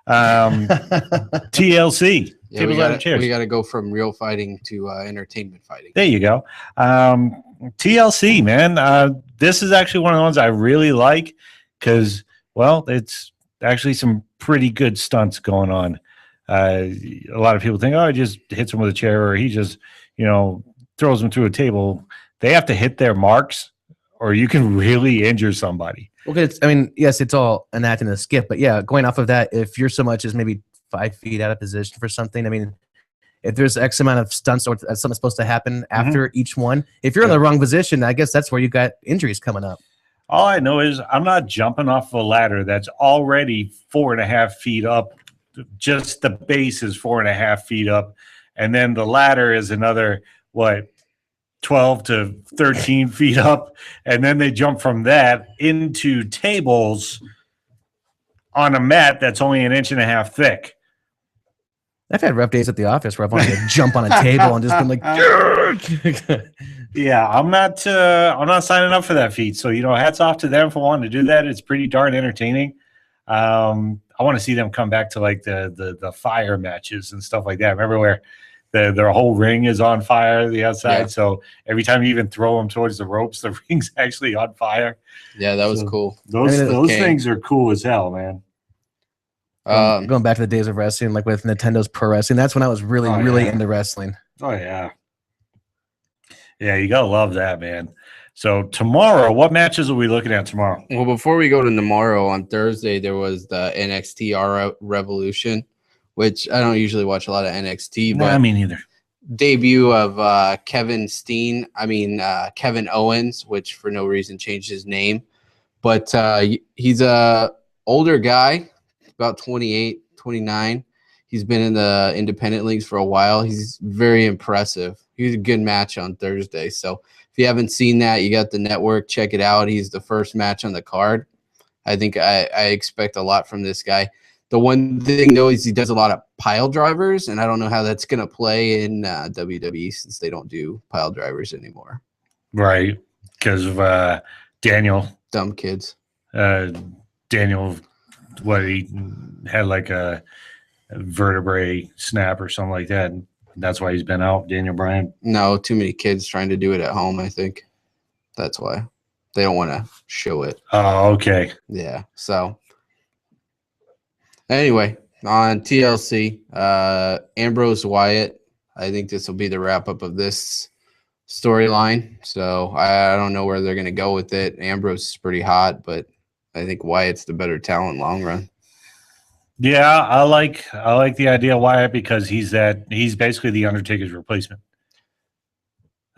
TLC. Yeah, Tables, ladders, chairs. we got to go from real fighting to entertainment fighting. There you go. TLC, man. This is actually one of the ones I really like because, well, it's actually some pretty good stunts going on. A lot of people think, oh, he just hits him with a chair or he just, throws him through a table. They have to hit their marks or you can really injure somebody. Okay, yes, it's all an act and a skip, but yeah, going off of that, if you're so much as maybe 5 feet out of position for something, if there's X amount of stunts or something's supposed to happen after each one, if you're in the wrong position, I guess that's where you got injuries coming up. All I know is I'm not jumping off a ladder that's already 4.5 feet up. Just the base is 4.5 feet up. And then the ladder is another, 12 to 13 feet up. And then they jump from that into tables on a mat that's only 1.5 inches thick. I've had rough days at the office where I've wanted to jump on a table and just been like, yeah, I'm not signing up for that feat. So, hats off to them for wanting to do that. It's pretty darn entertaining. I want to see them come back to like the fire matches and stuff like that. Remember where their whole ring is on fire the outside. Yeah. So every time you even throw them towards the ropes, the ring's actually on fire. Yeah, that was cool. Those things are cool as hell, man. Going back to the days of wrestling, like with Nintendo's Pro Wrestling, that's when I was really into wrestling. Oh yeah, you gotta love that, man. So tomorrow, what matches are we looking at tomorrow? Well, before we go to tomorrow, on Thursday there was the NXT Revolution, which I don't usually watch a lot of NXT, but me neither. Debut of Kevin Owens, which for no reason changed his name, but he's a older guy. About 28, 29. He's been in the independent leagues for a while. He's very impressive. He was a good match on Thursday. So if you haven't seen that, you got the network, check it out. He's the first match on the card. I think I expect a lot from this guy. The one thing, though, is he does a lot of pile drivers, and I don't know how that's going to play in WWE since they don't do pile drivers anymore. Right, because of Daniel. Dumb kids. Daniel... he had like a vertebrae snap or something like that. That's why he's been out, Daniel Bryan. No, too many kids trying to do it at home, I think. That's why. They don't want to show it. Oh, okay. Yeah. So, anyway, on TLC, Ambrose Wyatt, I think this will be the wrap-up of this storyline. So, I don't know where they're going to go with it. Ambrose is pretty hot, but I think Wyatt's the better talent long run. Yeah, I like the idea of Wyatt because he's basically the Undertaker's replacement.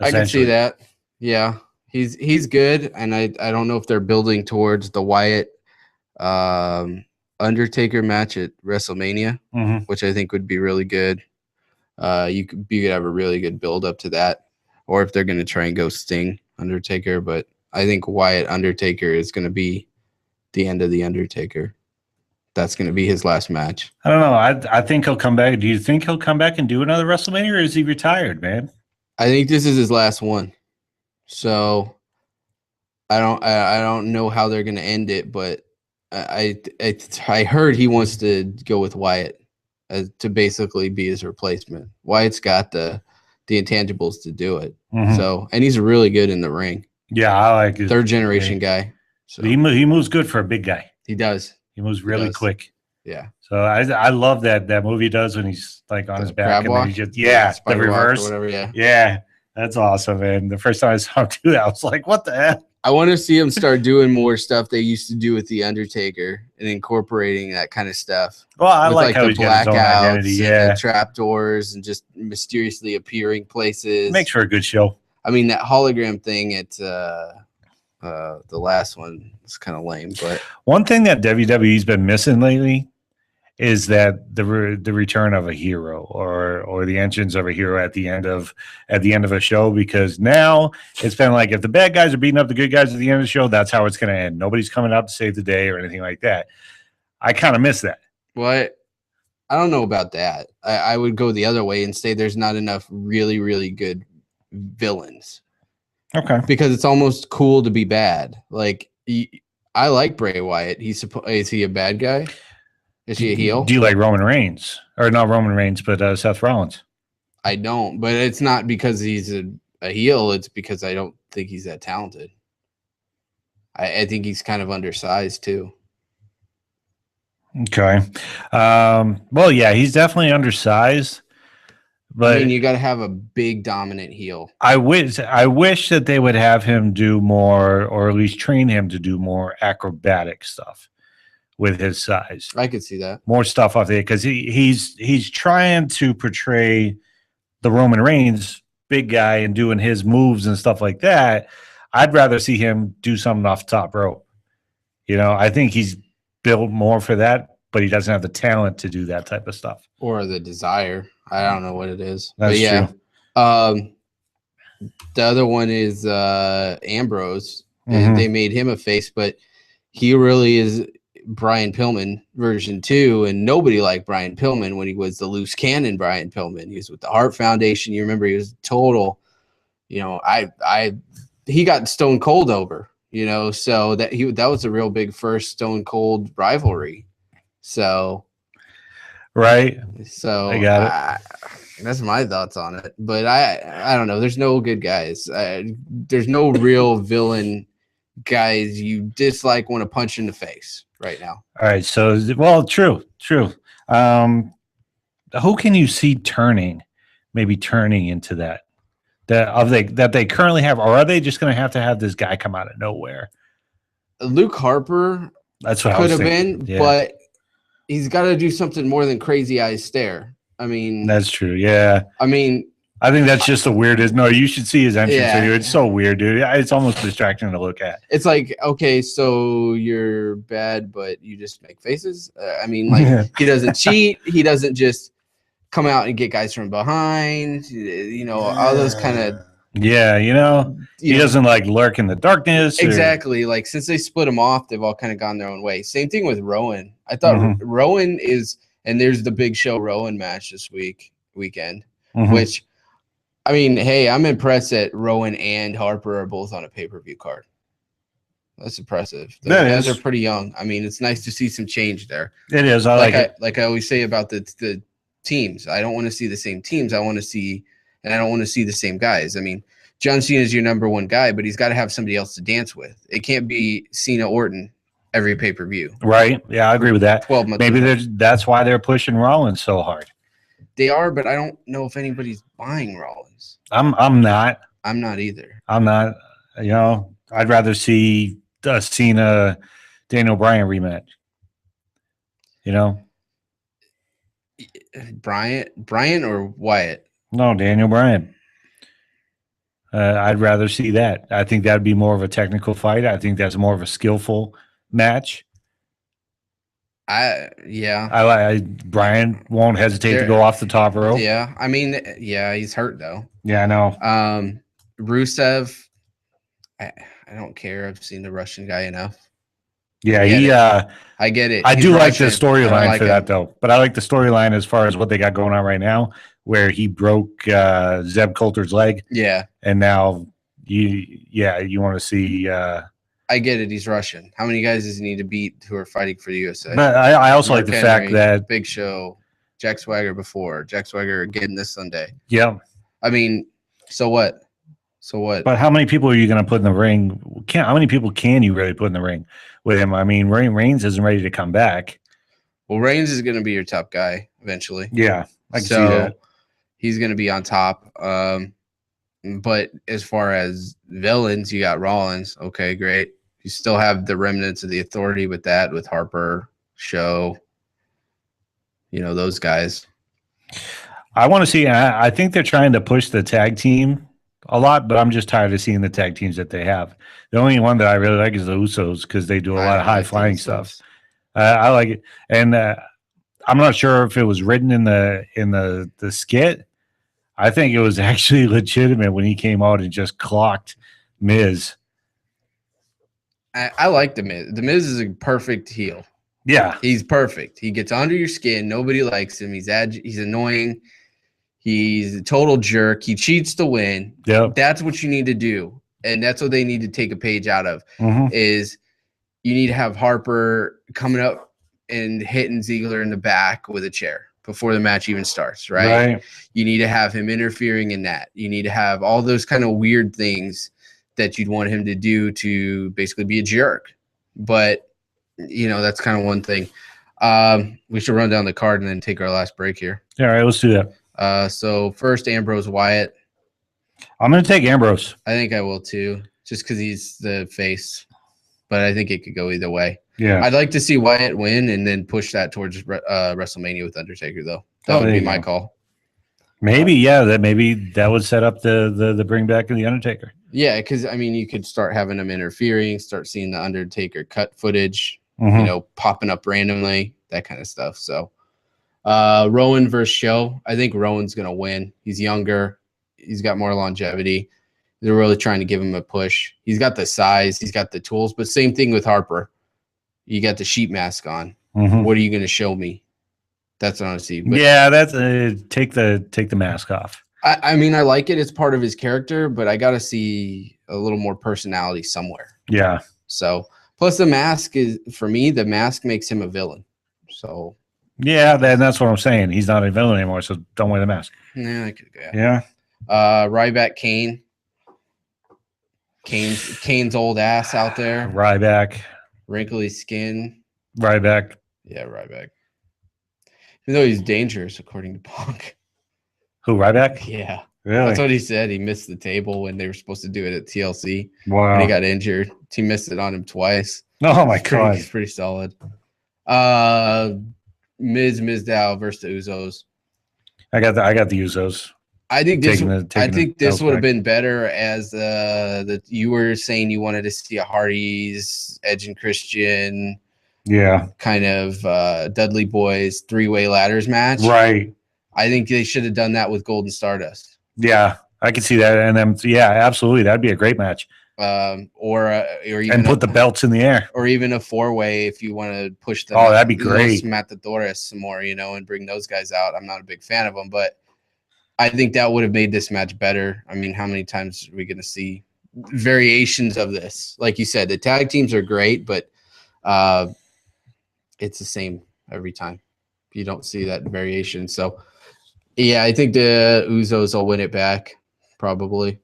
I can see that. Yeah, he's good, and I don't know if they're building towards the Wyatt Undertaker match at WrestleMania, which I think would be really good. You could have a really good build up to that, or if they're going to try and go Sting Undertaker, but I think Wyatt Undertaker is going to be the end of the Undertaker. That's going to be his last match. I don't know. I think he'll come back. Do you think he'll come back and do another WrestleMania, or is he retired, man? I think this is his last one. So I don't know how they're going to end it, but I heard he wants to go with Wyatt to basically be his replacement. Wyatt's got the intangibles to do it. So, and he's really good in the ring. Yeah, I like his third generation guy. So he moves good for a big guy. He does. He moves really quick. Yeah. So I love that movie does when he's like on his back and then he just the reverse. Or whatever, yeah. Yeah. That's awesome. And the first time I saw him do that, I was like, what the heck? I want to see him start doing more stuff they used to do with the Undertaker and incorporating that kind of stuff. Well, I like how he's got his own identity. Yeah. And trapdoors and just mysteriously appearing places. Makes for a good show. I mean, that hologram thing at the last one was kind of lame, but one thing that WWE's been missing lately is that the return of a hero or the entrance of a hero at the end of a show, because now it's been like if the bad guys are beating up the good guys at the end of the show, that's how it's going to end. Nobody's coming out to save the day or anything like that. I kind of miss that. Well, I don't know about that. I would go the other way and say there's not enough really, really good villains. Okay. Because it's almost cool to be bad. Like, I like Bray Wyatt. Is he a bad guy? Is he a heel? Do you like Roman Reigns? Or not Roman Reigns, but Seth Rollins? I don't, but it's not because he's a heel. It's because I don't think he's that talented. I think he's kind of undersized too. Okay. Well, yeah, he's definitely undersized. But I mean, you got to have a big dominant heel. I wish that they would have him do more, or at least train him to do more acrobatic stuff with his size. I could see that. More stuff off there, because he's trying to portray the Roman Reigns big guy and doing his moves and stuff like that. I'd rather see him do something off the top rope. You know, I think he's built more for that, but he doesn't have the talent to do that type of stuff. Or the desire. I don't know what it is. That's but yeah. true. The other one is Ambrose. Mhm. They made him a face, but he really is Brian Pillman version 2, and nobody liked Brian Pillman when he was the loose cannon Brian Pillman. He was with the Hart Foundation. You remember he was total, you know, he got Stone Cold over, you know, so that was a real big first Stone Cold rivalry. So right. So I got it. That's my thoughts on it. But I don't know. There's no good guys. There's no real villain guys you dislike, want to punch in the face right now. All right. So, well, true. Who can you see maybe turning into that they currently have, or are they just going to have this guy come out of nowhere? Luke Harper. That's what could I was have thinking. been, Yeah. but he's got to do something more than crazy eyes stare. I mean, That's true. Yeah. I mean, I think that's just the weirdest. No, you should see his entrance Yeah. video. It's so weird, dude. It's almost distracting to look at. it's like, okay, so you're bad, but you just make faces. I mean, like he doesn't cheat. He doesn't just come out and get guys from behind. You know, all those kind of. Yeah, he doesn't like lurk in the darkness. Exactly. Like since they split them off, they've all kind of gone their own way. Same thing with Rowan. I thought Rowan is, and there's the Big Show Rowan match this weekend, which, I mean, hey, I'm impressed that Rowan and Harper are both on a pay-per-view card. That's impressive. Those guys are pretty young. I mean, it's nice to see some change there. It is. I like it. Like I always say about the teams. I don't want to see the same teams. I want to see, and I don't want to see the same guys. I mean, John Cena is your number one guy, but he's got to have somebody else to dance with. It can't be Cena Orton every pay-per-view. Right. Yeah, I agree with that. 12 months. Maybe that's why they're pushing Rollins so hard. They are, but I don't know if anybody's buying Rollins. I'm not. I'm not either. I'm not. I'd rather see a Cena Daniel Bryan rematch. Bryan or Wyatt? No, Daniel Bryan. I'd rather see that. I think that'd be more of a technical fight. I think that's more of a skillful match. Bryan won't hesitate to go off the top rope. Yeah, I mean, yeah, he's hurt though. Yeah, I know. Rusev, I don't care. I've seen the Russian guy enough. Yeah, I get it. I He's do like Russian. the storyline like for that though. But I like the storyline as far as what they got going on right now, where he broke Zeb Coulter's leg. Yeah, and now you want to see. I get it. He's Russian. How many guys does he need to beat who are fighting for the USA? But I also like the fact that Big Show, Jack Swagger again this Sunday. Yeah. I mean, so what? But how many people are you going to put in the ring? How many people can you really put in the ring with him? I mean, Reigns isn't ready to come back. Well, Reigns is going to be your top guy eventually. Yeah, I can see that. He's going to be on top. But as far as villains, you got Rollins. Okay, great. You still have the remnants of the Authority with that, with Harper, Show, those guys. I want to see. I think they're trying to push the tag team a lot, but I'm just tired of seeing the tag teams that they have. The only one that I really like is the Usos because they do a lot of high flying stuff. I like it, and I'm not sure if it was written in the skit. I think it was actually legitimate when he came out and just clocked Miz. I like the Miz. The Miz is a perfect heel. Yeah. He's perfect. He gets under your skin. Nobody likes him. He's annoying. He's a total jerk. He cheats to win. Yep. That's what you need to do. And that's what they need to take a page out of is you need to have Harper coming up and hitting Ziegler in the back with a chair before the match even starts, right? You need to have him interfering in that. You need to have all those kind of weird things that you'd want him to do to basically be a jerk. But, that's kind of one thing. We should run down the card and then take our last break here. All right, let's do that. So first, Ambrose Wyatt. I'm going to take Ambrose. I think I will too, just because he's the face. But I think it could go either way. Yeah. I'd like to see Wyatt win and then push that towards WrestleMania with Undertaker, though. That would be my call. Maybe, that would set up the bring back of the Undertaker. Yeah, because you could start having them interfering, start seeing the Undertaker cut footage, popping up randomly, that kind of stuff. So, Rowan versus Show. I think Rowan's gonna win. He's younger. He's got more longevity. They're really trying to give him a push. He's got the size. He's got the tools. But same thing with Harper. You got the sheep mask on. What are you going to show me? That's what I want to see. But, that's take the mask off. I like it. It's part of his character, but I got to see a little more personality somewhere. Yeah. So plus the mask is, for me, the mask makes him a villain. So yeah, that's what I'm saying. He's not a villain anymore, so don't wear the mask. Yeah. Yeah. Ryback Kane. Kane's old ass out there. Ryback. Wrinkly skin. Ryback. Yeah, Ryback. Even though he's dangerous, according to Punk. Who, Ryback? Yeah. Really? That's what he said. He missed the table when they were supposed to do it at TLC. Wow. And he got injured. He missed it on him twice. Oh, my God. He's pretty solid. Mizdow versus the Usos. I got the Usos. I think this would have been better as you were saying you wanted to see a Hardy's, Edge and Christian, kind of Dudley Boys 3-way ladders match. Right. I think they should have done that with Golden Stardust. Yeah, I could see that, and then absolutely, that'd be a great match. Or even put the belts in the air, or even a 4-way if you want to push them. Oh, that'd be great. Matadores some more, and bring those guys out. I'm not a big fan of them, but I think that would have made this match better. How many times are we going to see variations of this? Like you said, the tag teams are great, but it's the same every time. You don't see that variation. So, yeah, I think the Usos will win it back, probably.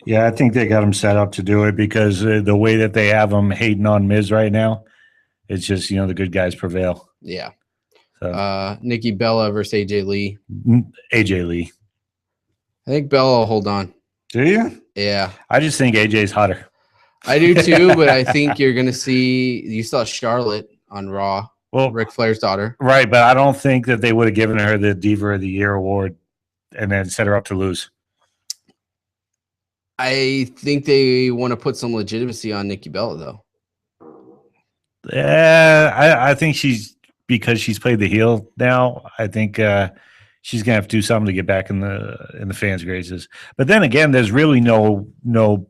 Yeah, I think they got them set up to do it because the way that they have them hating on Miz right now, it's just, the good guys prevail. Yeah. So. Nikki Bella versus AJ Lee. AJ Lee. I think Bella will hold on. Do you? Yeah. I just think AJ's hotter. I do too, but I think you're going to see – you saw Charlotte on Raw, Ric Flair's daughter. Right, but I don't think that they would have given her the Diva of the Year award and then set her up to lose. I think they want to put some legitimacy on Nikki Bella, though. Yeah, I think because she's played the heel now, I think she's gonna have to do something to get back in the fans' graces. But then again, there's really no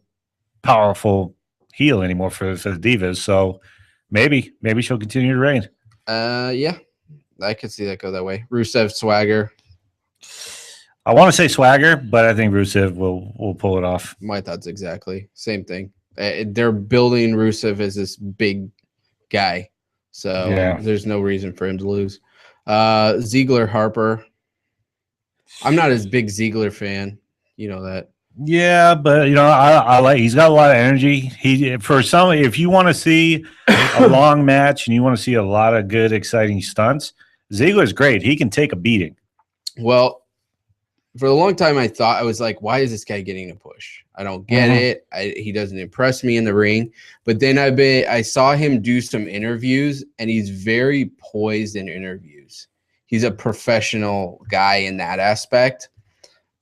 powerful heel anymore for the Divas, so maybe she'll continue to reign. Yeah, I could see that go that way. Rusev Swagger. I want to say Swagger, but I think Rusev will pull it off. My thoughts exactly same thing. They're building Rusev as this big guy. So there's no reason for him to lose. Ziegler Harper. I'm not as big Ziegler fan. You know that. Yeah, but I like he's got a lot of energy. If you want to see a long match and you want to see a lot of good, exciting stunts, Ziegler's great. He can take a beating. Well, for a long time I was like, why is this guy getting a push? I don't get it. He doesn't impress me in the ring. But then I saw him do some interviews, and he's very poised in interviews. He's a professional guy in that aspect.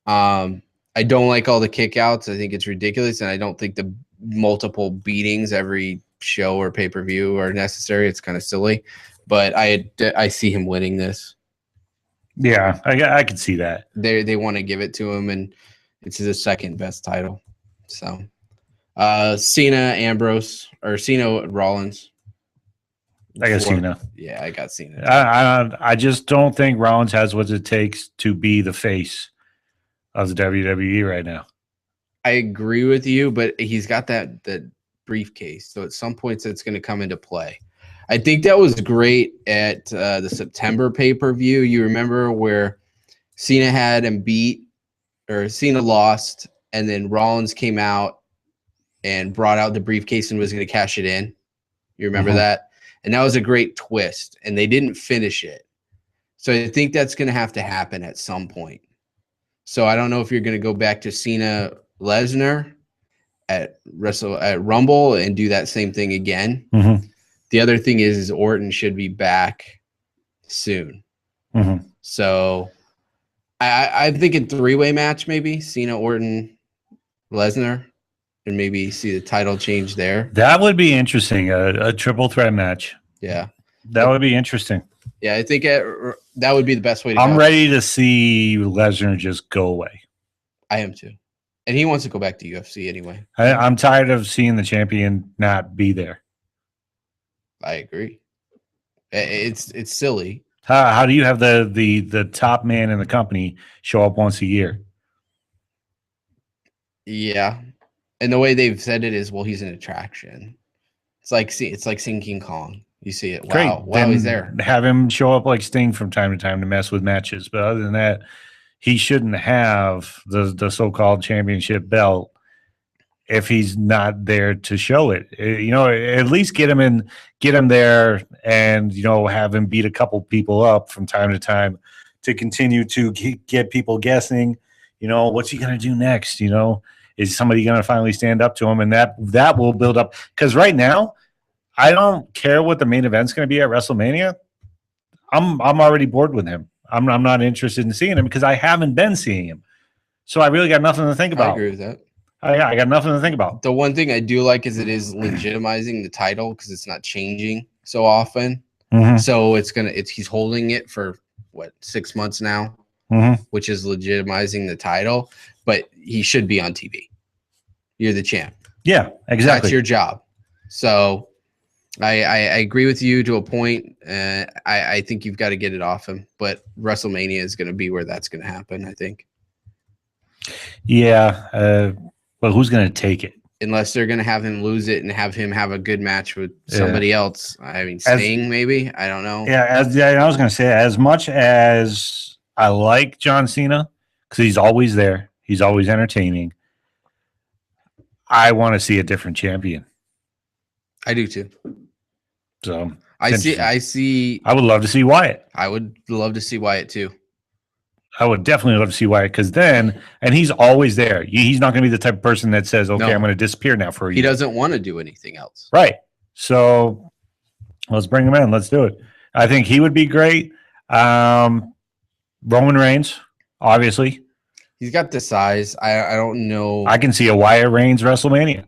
I don't like all the kickouts. I think it's ridiculous, and I don't think the multiple beatings every show or pay-per-view are necessary. It's kind of silly. But I see him winning this. Yeah, I could see that. They want to give it to him, and it's his second best title. So, Cena Rollins. I got Cena. Yeah, I got Cena. I just don't think Rollins has what it takes to be the face of the WWE right now. I agree with you, but he's got that briefcase, so at some points it's going to come into play. I think that was great at the September pay-per-view. You remember where Cena had him beat, or Cena lost, and then Rollins came out and brought out the briefcase and was going to cash it in. You remember that? And that was a great twist, and they didn't finish it. So I think that's going to have to happen at some point. So I don't know if you're going to go back to Cena Lesnar at Rumble and do that same thing again. The other thing is Orton should be back soon. So I'm thinking 3-way match, maybe Cena, Orton, Lesnar, and maybe see the title change there. That would be interesting. A triple threat match. Yeah, that would be interesting. Yeah, I think that would be the best way to go. I'm ready to see Lesnar just go away. I am too. And he wants to go back to UFC anyway. I'm tired of seeing the champion not be there. I agree. It's silly. How do you have the top man in the company show up once a year? Yeah. And the way they've said it is, well, he's an attraction. It's like seeing King Kong. You see it. Wow, he's there. Have him show up like Sting from time to time to mess with matches. But other than that, he shouldn't have the so-called championship belt if he's not there to show it. At least get him there and, have him beat a couple people up from time to time to continue to get people guessing, what's he going to do next? Is somebody going to finally stand up to him? And that will build up. Because right now, I don't care what the main event's going to be at WrestleMania. I'm already bored with him. I'm not interested in seeing him because I haven't been seeing him. So I really got nothing to think about. I agree with that. I got nothing to think about. The one thing I do like is it is legitimizing the title because it's not changing so often. So he's holding it for 6 months now, which is legitimizing the title. But he should be on TV. You're the champ. Yeah, exactly. That's your job. So I agree with you to a point. I think you've got to get it off him. But WrestleMania is going to be where that's going to happen, I think. Yeah. But who's going to take it? Unless they're going to have him lose it and have him have a good match with somebody else. I mean, Sting, maybe. I don't know. Yeah, I was going to say, as much as I like John Cena, because he's always there, he's always entertaining, I want to see a different champion. I do too. So I see. I would love to see Wyatt. I would love to see Wyatt too. I would definitely love to see Wyatt because and he's always there. He's not going to be the type of person that says, okay, I'm going to disappear now for a year. He doesn't want to do anything else. Right. So let's bring him in. Let's do it. I think he would be great. Roman Reigns, obviously. He's got the size. I don't know. I can see a Wyatt Reigns WrestleMania.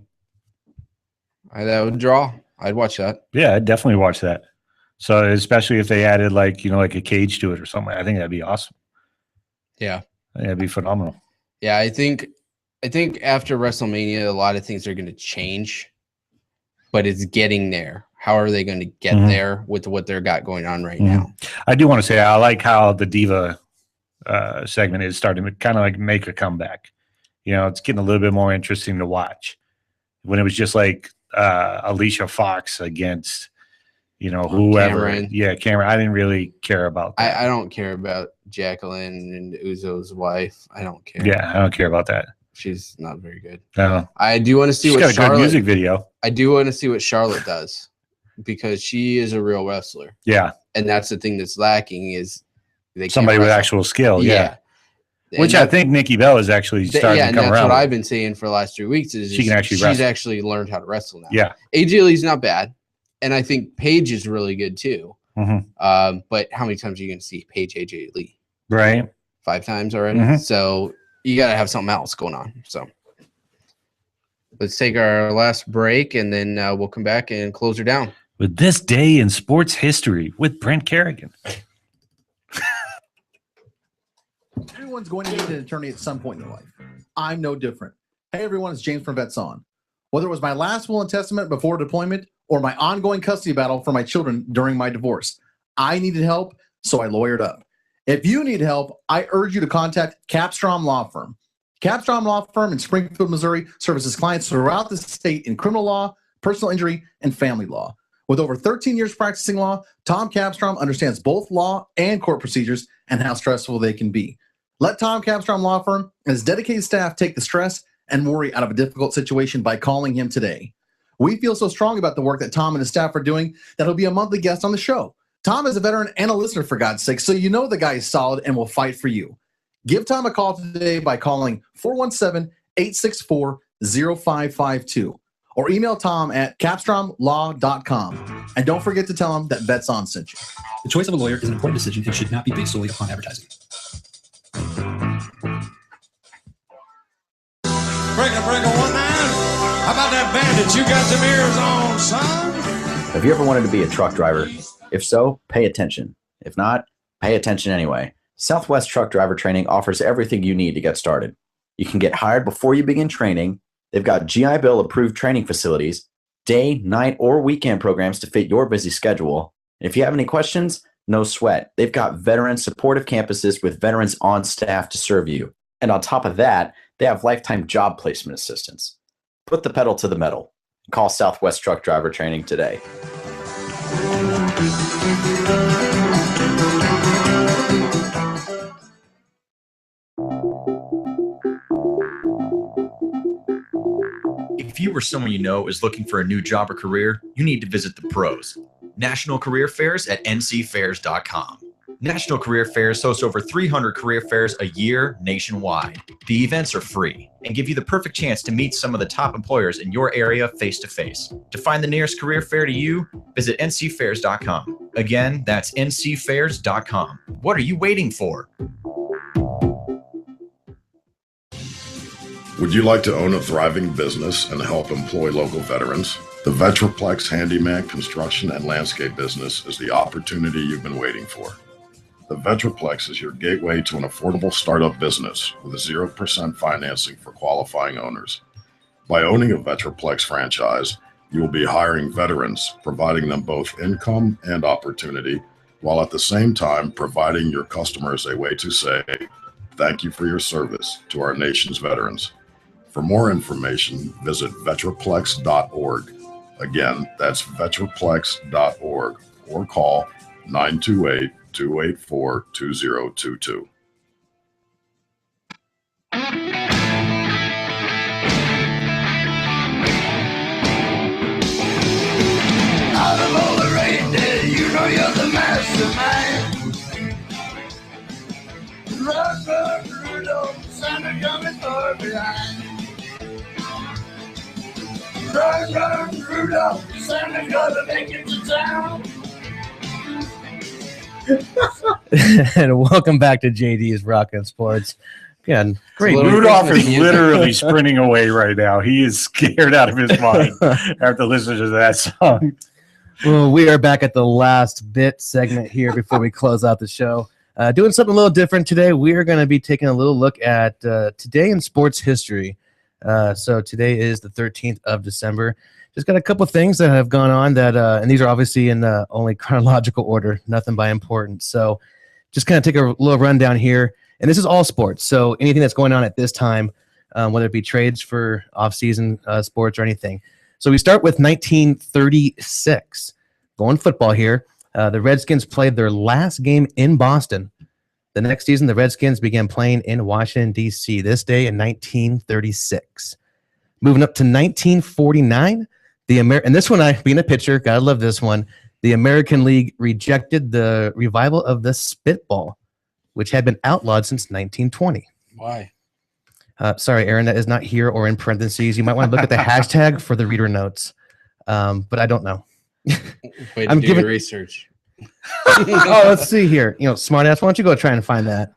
That would draw. I'd watch that. Yeah, I'd definitely watch that. So especially if they added like a cage to it or something, I think that'd be awesome. Yeah. That'd be phenomenal. Yeah, I think after WrestleMania, a lot of things are going to change, but it's getting there. How are they going to get there with what they've got going on right now? I do want to say I like how the Diva segment is starting to kind of like make a comeback. It's getting a little bit more interesting to watch. When it was just like Alicia Fox against, whoever. Cameron. Yeah, Cameron. I didn't really care about that. I don't care about Jacqueline and Uzo's wife. I don't care. Yeah, I don't care about that. She's not very good. No. I do want to see She's got a good music video. I do want to see what Charlotte does because she is a real wrestler. Yeah. And that's the thing that's lacking is somebody with actual skill. Yeah. Which I think Nikki Bella is actually starting to come around. That's what I've been saying for the last 3 weeks is she's actually learned how to wrestle now. Yeah. AJ Lee's not bad. And I think Paige is really good too. But how many times are you going to see Paige AJ Lee? Right. 5 times already. So you got to have something else going on. So let's take our last break and then we'll come back and close her down. With this day in sports history with Brent Kerrigan. Everyone's going to need an attorney at some point in their life. I'm no different. Hey, everyone, it's James from Vets On. Whether it was my last will and testament before deployment or my ongoing custody battle for my children during my divorce, I needed help, so I lawyered up. If you need help, I urge you to contact Capstrom Law Firm. Capstrom Law Firm in Springfield, Missouri services clients throughout the state in criminal law, personal injury, and family law. With over 13 years practicing law, Tom Capstrom understands both law and court procedures and how stressful they can be. Let Tom Capstrom Law Firm and his dedicated staff take the stress and worry out of a difficult situation by calling him today. We feel so strong about the work that Tom and his staff are doing that he'll be a monthly guest on the show. Tom is a veteran and a listener, for God's sake, so you know the guy is solid and will fight for you. Give Tom a call today by calling 417-864-0552 or email Tom at capstromlaw.com. And don't forget to tell him that Vets On sent you. The choice of a lawyer is an important decision and should not be based solely upon advertising. Breaker 19. How about that bandit? You got them ears on, son? Have you ever wanted to be a truck driver? If so, pay attention. If not, pay attention anyway. Southwest Truck Driver Training offers everything you need to get started. You can get hired before you begin training. They've got GI Bill approved training facilities, day, night, or weekend programs to fit your busy schedule. And if you have any questions, no sweat. They've got veteran supportive campuses with veterans on staff to serve you. And on top of that, they have lifetime job placement assistance. Put the pedal to the metal. Call Southwest Truck Driver Training today. If you or someone you know is looking for a new job or career, you need to visit the pros. National Career Fairs at ncfairs.com. National Career Fairs hosts over 300 career fairs a year nationwide. The events are free and give you the perfect chance to meet some of the top employers in your area face-to-face. To find the nearest career fair to you, visit ncfairs.com. Again, that's ncfairs.com. What are you waiting for? Would you like to own a thriving business and help employ local veterans? The Vetraplex Handyman Construction and Landscape business is the opportunity you've been waiting for. The Vetraplex is your gateway to an affordable startup business with 0% financing for qualifying owners. By owning a Vetraplex franchise, you will be hiring veterans, providing them both income and opportunity, while at the same time providing your customers a way to say, thank you for your service to our nation's veterans. For more information, visit vetraplex.org. Again, that's vetraplex.org or call 928-284-2022. Out of all the reindeer, you know you're the mastermind. Rockin, Rudolph, Santa coming far behind. Rockin, Rudolph, Santa gonna make it to town. And welcome back to JD's Rockin' Sports. Again, great. Rudolph is literally sprinting away right now. He is scared out of his mind after listening to that song. Well, we are back at the last bit segment here before we close out the show. Doing something a little different today. We are going to be taking a little look at today in sports history. So today is the 13th of December. Just got a couple things that have gone on that, and these are obviously in only chronological order, nothing by importance. So just kind of take a little rundown here. And this is all sports. So anything that's going on at this time, whether it be trades for off-season sports or anything. So we start with 1936. Going football here. The Redskins played their last game in Boston. The next season, the Redskins began playing in Washington, D.C. This day in 1936. Moving up to 1949, and this one, being a pitcher, gotta love this one. The American League rejected the revival of the spitball, which had been outlawed since 1920. Why? Sorry, Aaron, that is not here or in parentheses. You might want to look at the hashtag for the reader notes, but I don't know. Way to do your research. Oh, let's see here. Smartass, why don't you go try and find that?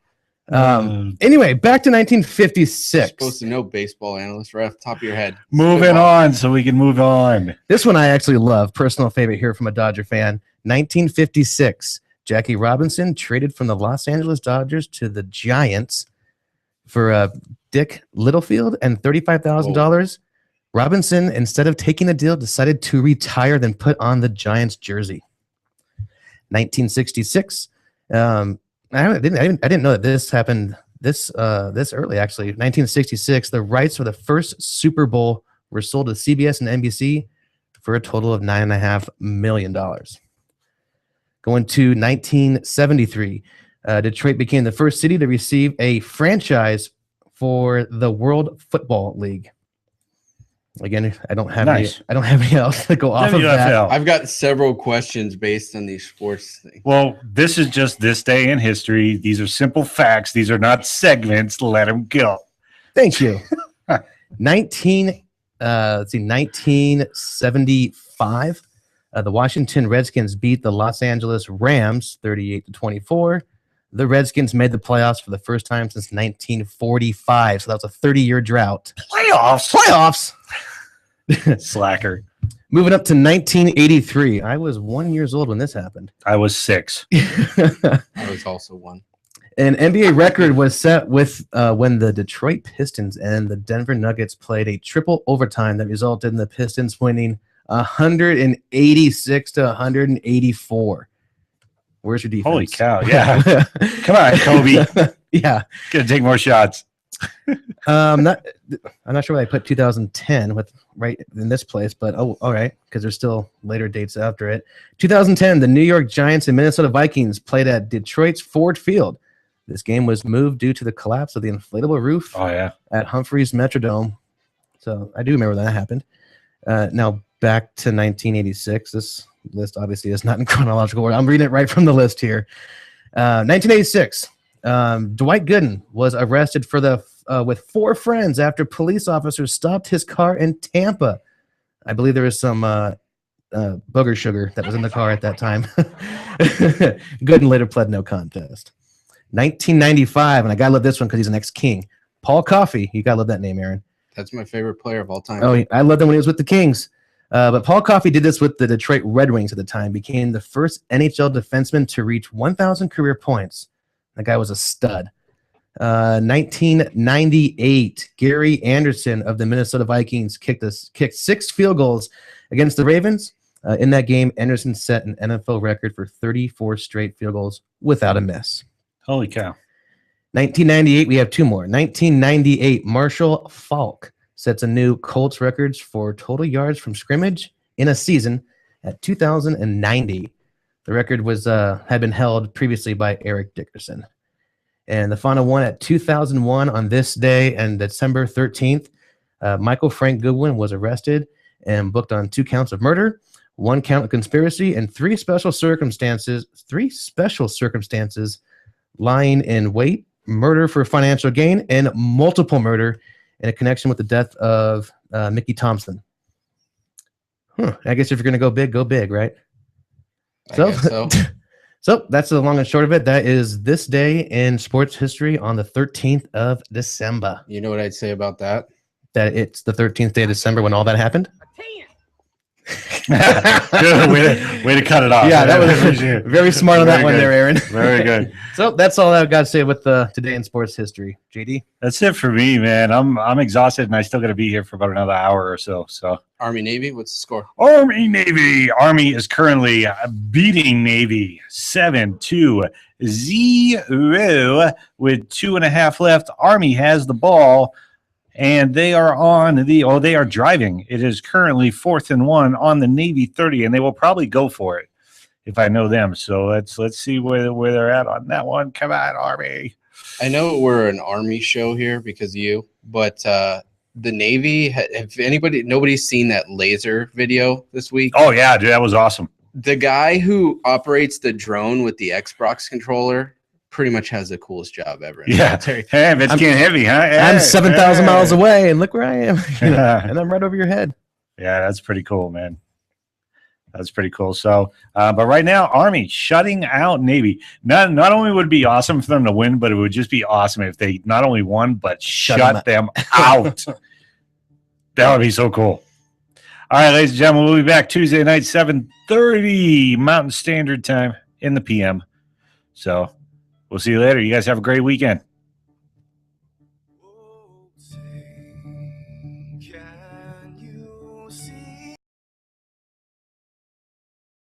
Anyway, back to 1956. You're supposed to know, baseball analyst, right off the top of your head. Moving on so we can move on. This one I actually love. Personal favorite here from a Dodger fan. 1956. Jackie Robinson traded from the Los Angeles Dodgers to the Giants for Dick Littlefield and $35,000 Robinson, instead of taking the deal, decided to retire, then put on the Giants jersey. 1966. I didn't know that this happened this early. Actually, 1966. The rights for the first Super Bowl were sold to CBS and NBC for a total of $9.5 million. Going to 1973. Detroit became the first city to receive a franchise for the World Football League. Again, I don't have any else to go off of that. I've got several questions based on these sports things. Well, this is just this day in history. These are simple facts. These are not segments. Let them go. Thank you. 1975. The Washington Redskins beat the Los Angeles Rams 38-24. The Redskins made the playoffs for the first time since 1945. So that was a 30-year drought. Playoffs. Slacker. Moving up to 1983. I was 1 year old when this happened. I was 6. I was also 1. An NBA record was set with when the Detroit Pistons and the Denver Nuggets played a triple overtime that resulted in the Pistons winning 186-184. Where's your defense? Holy cow! Yeah, come on, Kobe. Yeah, gonna take more shots. I'm not sure why I put 2010 with right in this place, but all right, because there's still later dates after it. 2010, the New York Giants and Minnesota Vikings played at Detroit's Ford Field. This game was moved due to the collapse of the inflatable roof. At Humphreys Metrodome. So I do remember that happened. Now back to 1986. This list obviously is not in chronological order. I'm reading it right from the list here. 1986. Dwight Gooden was arrested for with 4 friends after police officers stopped his car in Tampa. I believe there was some booger sugar that was in the car at that time. Gooden later pled no contest. 1995, and I gotta love this one because he's an ex-King. Paul Coffey. You gotta love that name, Aaron. That's my favorite player of all time. Oh, I loved him when he was with the Kings. But Paul Coffey did this with the Detroit Red Wings at the time, became the first NHL defenseman to reach 1,000 career points. That guy was a stud. 1998, Gary Anderson of the Minnesota Vikings kicked 6 field goals against the Ravens. In that game, Anderson set an NFL record for 34 straight field goals without a miss. Holy cow. 1998, we have 2 more. 1998, Marshall Faulk sets a new Colts records for total yards from scrimmage in a season at 2,090. The record was had been held previously by Eric Dickerson. And the final one at 2001 on this day and December 13th, Michael Frank Goodwin was arrested and booked on 2 counts of murder, 1 count of conspiracy, and 3 special circumstances lying in wait, murder for financial gain, and multiple murder in a connection with the death of Mickey Thompson. I guess if you're going to go big, right? So that's the long and short of it. That is this day in sports history on the 13th of December. You know what I'd say about that? That it's the 13th day of December when all that happened? Good way to cut it off. Yeah, that was very smart on that one there, Aaron. Very good. So that's all I've got to say with today in sports history. JD? That's it for me, man. I'm exhausted, and I still got to be here for about another hour or so. So Army Navy, what's the score? Army Navy. Army is currently beating Navy 7-0 with 2.5 left. Army has the ball. And they are they are driving. It is currently 4th and 1 on the Navy 30, and they will probably go for it if I know them. So let's see where they're at on that one. Come on, Army. I know we're an Army show here because of you, but the Navy, nobody's seen that laser video this week? Oh, yeah, dude, that was awesome. The guy who operates the drone with the Xbox controller pretty much has the coolest job ever. Yeah. Hey, it's getting heavy, huh? I'm 7,000 miles away, and look where I am. And I'm right over your head. Yeah, that's pretty cool, man. That's pretty cool. So, but right now, Army shutting out Navy. Not only would it be awesome for them to win, but it would just be awesome if they not only won, but shut them out. That would be so cool. All right, ladies and gentlemen, we'll be back Tuesday night, 7:30 Mountain Standard Time in the PM. So, we'll see you later. You guys have a great weekend.